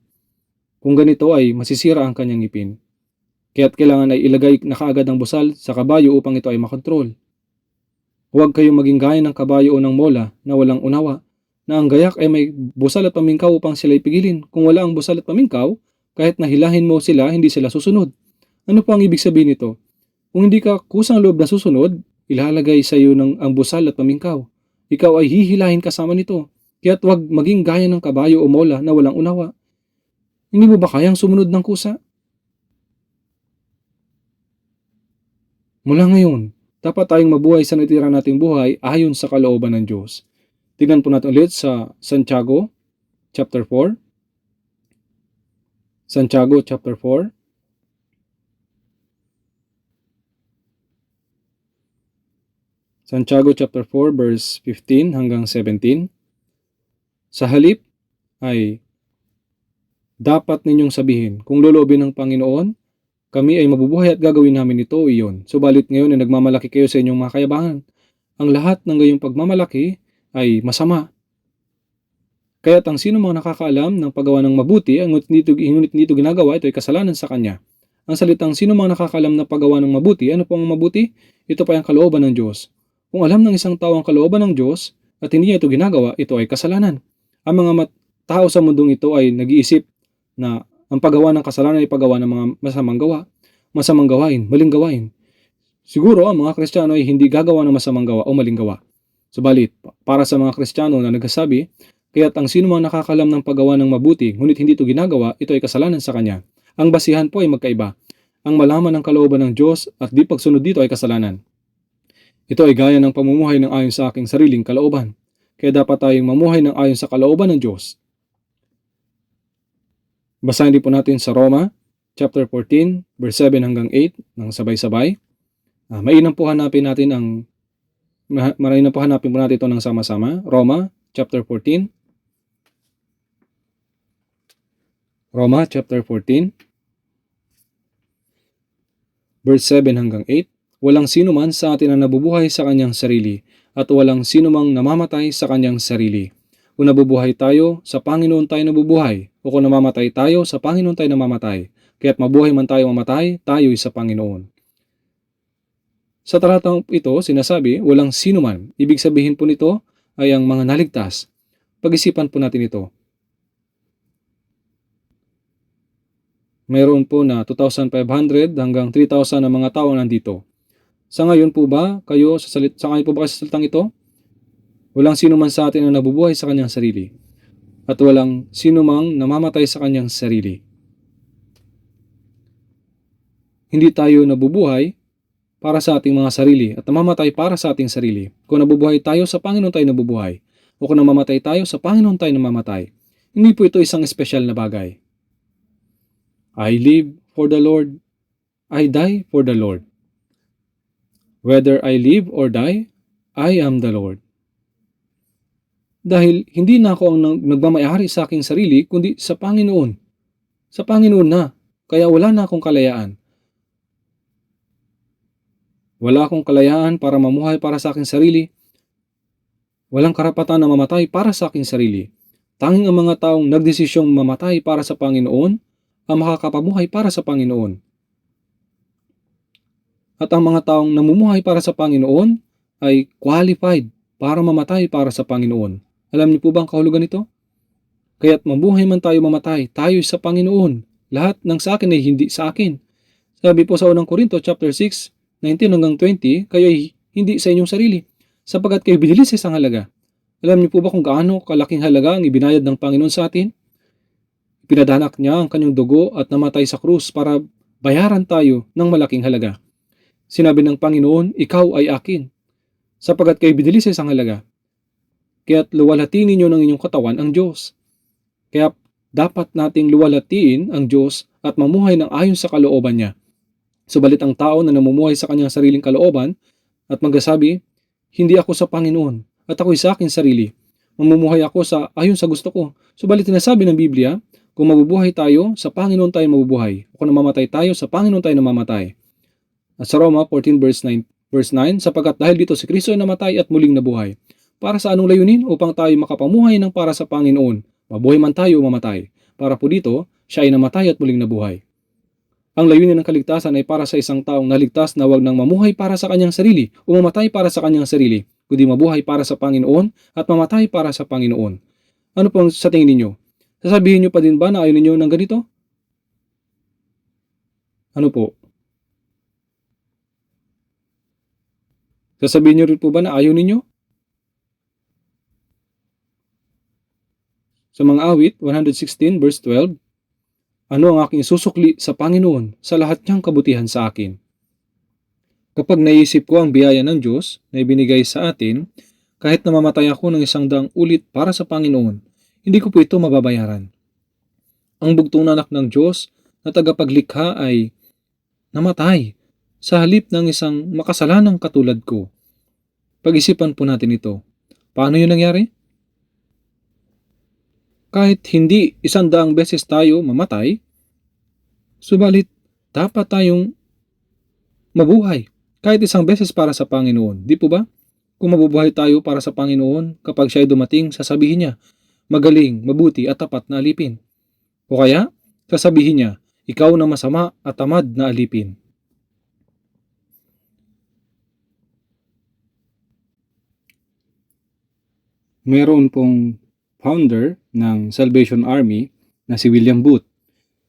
Kung ganito ay masisira ang kanyang ngipin. Kaya't kailangan ay ilagay na kaagad ang busal sa kabayo upang ito ay makontrol. Huwag kayong maging gaya ng kabayo o ng mola na walang unawa, na ang gayak ay may busal at pamingkaw upang sila ipigilin. Kung wala ang busal at pamingkaw, kahit nahilahin mo sila, hindi sila susunod. Ano po ang ibig sabihin nito? Kung hindi ka kusang loob na susunod, ilalagay sa iyo ang busal at pamingkaw. Ikaw ay hihilahin kasama nito. Kaya't huwag maging gaya ng kabayo o mola na walang unawa. Hindi mo ba kayang sumunod ng kusa? Mula ngayon, dapat tayong mabuhay sa natira nating buhay ayon sa kalooban ng Diyos. Tingnan po natin ulit sa Santiago chapter 4. Santiago chapter 4. Santiago chapter 4 verse 15 hanggang 17. Sa halip ay dapat ninyong sabihin, kung loobin ng Panginoon, kami ay mabubuhay at gagawin namin ito o iyon. Subalit ngayon ay nagmamalaki kayo sa inyong mga kayabangan. Ang lahat ng gayong pagmamalaki ay masama. Kaya't ang sino mga nakakaalam ng paggawa ng mabuti, ngunit dito ginagawa, ito ay kasalanan sa kanya. Ang salitang sino mga nakakaalam ng paggawa ng mabuti, ano po ang mabuti? Ito pa ang kalooban ng Diyos. Kung alam ng isang tao ang kalooban ng Diyos at hindi niya ito ginagawa, ito ay kasalanan. Ang mga tao sa mundong ito ay nag-iisip na ang paggawa ng kasalanan ay paggawa ng mga masamang gawain, maling gawain. Siguro ang mga Kristiyano ay hindi gagawa ng masamang gawa o maling gawa. Subalit, para sa mga Kristiyano na nagsasabi, kaya't ang sino mang nakakalam ng paggawa ng mabuti, ngunit hindi ito ginagawa, ito ay kasalanan sa kanya. Ang basihan po ay magkaiba. Ang malaman ng kalooban ng Diyos at di pagsunod dito ay kasalanan. Ito ay gaya ng pamumuhay ng ayon sa aking sariling kalooban. Kaya dapat tayong mamuhay ng ayon sa kalooban ng Diyos. Basahin din po natin sa Roma, chapter 14, verse 7 hanggang 8, ng sabay-sabay. Mainam po hanapin natin ito ng sama-sama. Roma, chapter 14. Roma, chapter 14, verse 7 hanggang 8. Walang sino man sa atin ang nabubuhay sa kanyang sarili, at walang sino mang namamatay sa kanyang sarili. Kung nabubuhay tayo, sa Panginoon tayo nabubuhay, o kung namamatay tayo, sa Panginoon tayo namamatay. Kaya't mabuhay man tayo mamatay, tayo'y sa Panginoon. Sa talatang ito, sinasabi, walang sino man. Ibig sabihin po nito ay ang mga naligtas. Pag-isipan po natin ito. Mayroon po na 2,500 hanggang 3,000 na mga tao nandito. Sa ngayon po ba kayo sa ngayon po ba kayo sa salitang ito? Walang sino man sa atin ang nabubuhay sa kanyang sarili at walang sino mang namamatay sa kanyang sarili. Hindi tayo nabubuhay para sa ating mga sarili at namamatay para sa ating sarili. Kung nabubuhay tayo, sa Panginoon tayo nabubuhay. O kung namamatay tayo, sa Panginoon tayo namamatay. Hindi po ito isang espesyal na bagay. I live for the Lord, I die for the Lord. Whether I live or die, I am the Lord. Dahil hindi na ako ang nagmamayari sa aking sarili, kundi sa Panginoon. Sa Panginoon na. Kaya wala na akong kalayaan. Wala akong kalayaan para mamuhay para sa aking sarili. Walang karapatan na mamatay para sa aking sarili. Tanging ang mga taong nagdesisyong mamatay para sa Panginoon ang makakapamuhay para sa Panginoon. At ang mga taong namumuhay para sa Panginoon ay qualified para mamatay para sa Panginoon. Alam niyo po ba ang kahulugan nito? Kaya't mabuhay man tayo mamatay, tayo sa Panginoon. Lahat ng sa akin ay hindi sa akin. Sabi po sa 1 Corinto chapter 6, 19 hanggang 20, kayo ay hindi sa inyong sarili, sapagkat kayo binili sa isang halaga. Alam niyo po ba kung gaano kalaking halaga ang ibinayad ng Panginoon sa atin? Pinadanak niya ang kanyang dugo at namatay sa krus para bayaran tayo ng malaking halaga. Sinabi ng Panginoon, ikaw ay akin, sapagkat kayo binili sa isang halaga. Kaya't luwalhatiin ninyo ng inyong katawan ang Diyos. Kaya dapat nating luwalhatiin ang Diyos at mamuhay ng ayon sa kalooban niya. Subalit ang tao na namumuhay sa kanyang sariling kalooban at magsasabi, hindi ako sa Panginoon at ako'y sa aking sarili. Mamumuhay ako ayon sa gusto ko. Subalit sinasabi ng Biblia, kung mabubuhay tayo, sa Panginoon tayo mabubuhay. O kung namamatay tayo, sa Panginoon tayo namamatay. At sa Roma 14 verse 9, sapagkat dahil dito si Kristo ay namatay at muling nabuhay. Para sa anong layunin? Upang tayo makapamuhay ng para sa Panginoon. Mabuhay man tayo o mamatay. Para po dito, siya ay namatay at muling nabuhay. Ang layunin ng kaligtasan ay para sa isang taong naligtas na wag nang mamuhay para sa kanyang sarili o mamatay para sa kanyang sarili, kundi mabuhay para sa Panginoon at mamatay para sa Panginoon. Ano pong sa tingin ninyo? Sasabihin niyo pa din ba na ayaw ninyo ng ganito? Ano po? Sasabihin niyo rin po ba na ayaw ninyo? Sa mga awit, 116 verse 12, ano ang aking susukli sa Panginoon sa lahat niyang kabutihan sa akin? Kapag naisip ko ang biyaya ng Diyos na ibinigay sa atin, kahit namamatay ako ng 100 ulit para sa Panginoon, hindi ko po ito mababayaran. Ang bugtong na anak ng Diyos na tagapaglikha ay namatay sa halip ng isang makasalanang katulad ko. Pag-isipan po natin ito. Paano yun nangyari? Kahit hindi 100 beses tayo mamatay, subalit dapat tayong mabuhay kahit 1 beses para sa Panginoon. Di po ba? Kung mabubuhay tayo para sa Panginoon, kapag siya ay dumating, sasabihin niya, magaling, mabuti at tapat na alipin. O kaya, sasabihin niya, ikaw na masama at tamad na alipin. Meron pong founder ng Salvation Army na si William Booth.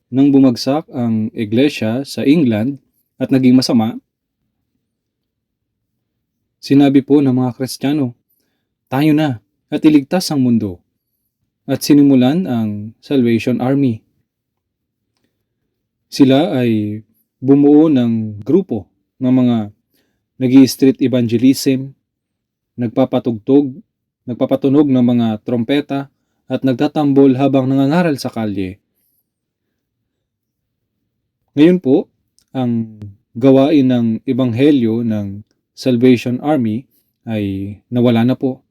Nang bumagsak ang iglesia sa England at naging masama, sinabi po ng mga Kristiyano, tayo na at iligtas ang mundo. At sinimulan ang Salvation Army. Sila ay bumuo ng grupo ng mga nag-i-street evangelism, nagpapatunog ng mga trompeta at nagtatambol habang nangangaral sa kalye. Ngayon po, ang gawain ng ebanghelyo ng Salvation Army ay nawala na po.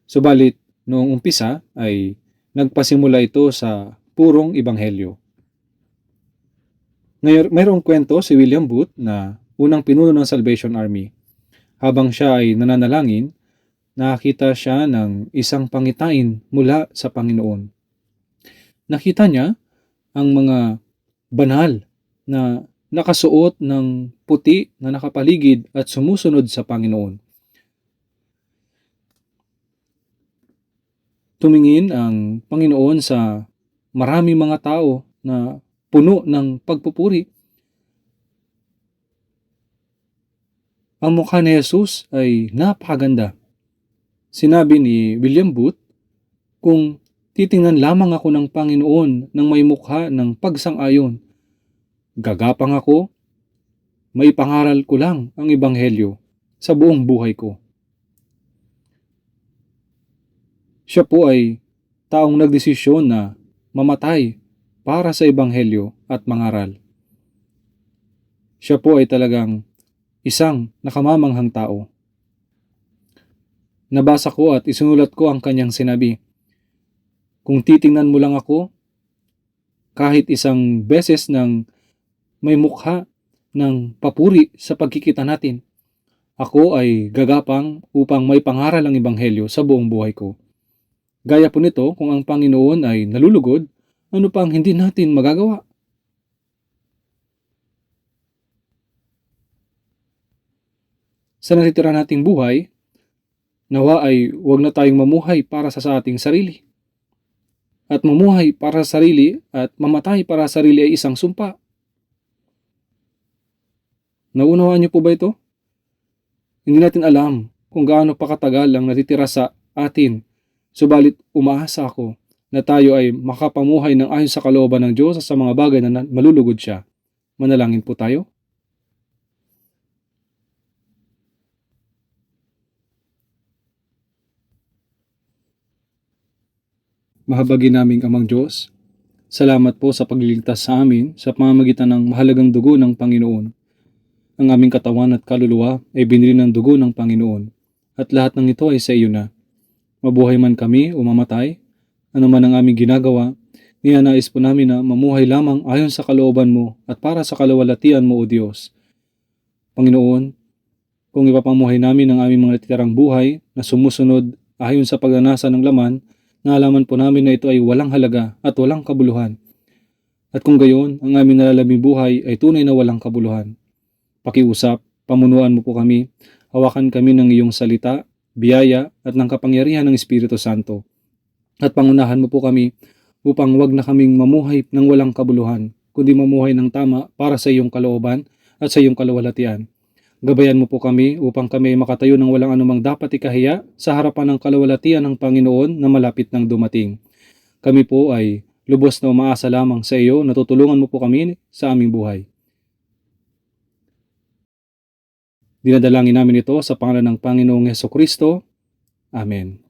Subalit, noong umpisa ay nagpasimula ito sa purong ebanghelyo. Ngayon, mayroong kwento si William Booth na unang pinuno ng Salvation Army. Habang siya ay nananalangin, nakakita siya ng isang pangitain mula sa Panginoon. Nakita niya ang mga banal na nakasuot ng puti na nakapaligid at sumusunod sa Panginoon. Tumingin ang Panginoon sa marami mga tao na puno ng pagpupuri. Ang mukha ni Jesus ay napakaganda. Sinabi ni William Booth, kung titingnan lamang ako ng Panginoon ng may mukha ng pagsang-ayon, gagapang ako, maipangaral ko lang ang Ebanghelyo sa buong buhay ko. Siya po ay taong nagdesisyon na mamatay para sa Ebanghelyo at mangaral. Siya po ay talagang isang nakamamanghang tao. Nabasa ko at isinulat ko ang kanyang sinabi, kung titingnan mo lang ako, kahit isang beses ng may mukha ng papuri sa pagkikita natin, ako ay gagapang upang may pangaral ang Ebanghelyo sa buong buhay ko. Gaya po nito, kung ang Panginoon ay nalulugod, ano pang hindi natin magagawa? Sa natitira nating buhay, nawa ay huwag na tayong mamuhay para sa ating sarili. At mamuhay para sa sarili at mamatay para sa sarili ay isang sumpa. Naunawaan niyo po ba ito? Hindi natin alam kung gaano pa katagal ang natitira sa atin, subalit umaasa ako na tayo ay makapamuhay ng ayon sa kalooban ng Diyos sa mga bagay na malulugod siya. Manalangin po tayo. Mahabagin naming Amang Diyos, salamat po sa pagliligtas sa amin sa pamamagitan ng mahalagang dugo ng Panginoon. Ang aming katawan at kaluluwa ay binili ng dugo ng Panginoon, at lahat ng ito ay sa iyo na. Mabuhay man kami o mamatay, ano man ang aming ginagawa, niyanais po namin na mamuhay lamang ayon sa kalooban mo at para sa kalawalatian mo, O Diyos. Panginoon, kung ipapamuhay namin ang aming mga natitirang buhay na sumusunod ayon sa pagnanasa ng laman, naalaman po namin na ito ay walang halaga at walang kabuluhan. At kung gayon, ang aming nalalabing buhay ay tunay na walang kabuluhan. Pakiusap, pamunuan mo po kami, hawakan kami ng iyong salita, biyaya at ng kapangyarihan ng Espiritu Santo. At pangunahan mo po kami upang wag na kaming mamuhay ng walang kabuluhan, kundi mamuhay ng tama para sa iyong kalooban at sa iyong kalawalatian. Gabayan mo po kami upang kami makatayo ng walang anumang dapat ikahiya sa harapan ng kalawalatian ng Panginoon na malapit nang dumating. Kami po ay lubos na umaasa lamang sa iyo na tutulungan mo po kami sa aming buhay. Dinadalangin namin ito sa pangalan ng Panginoong Hesukristo. Amen.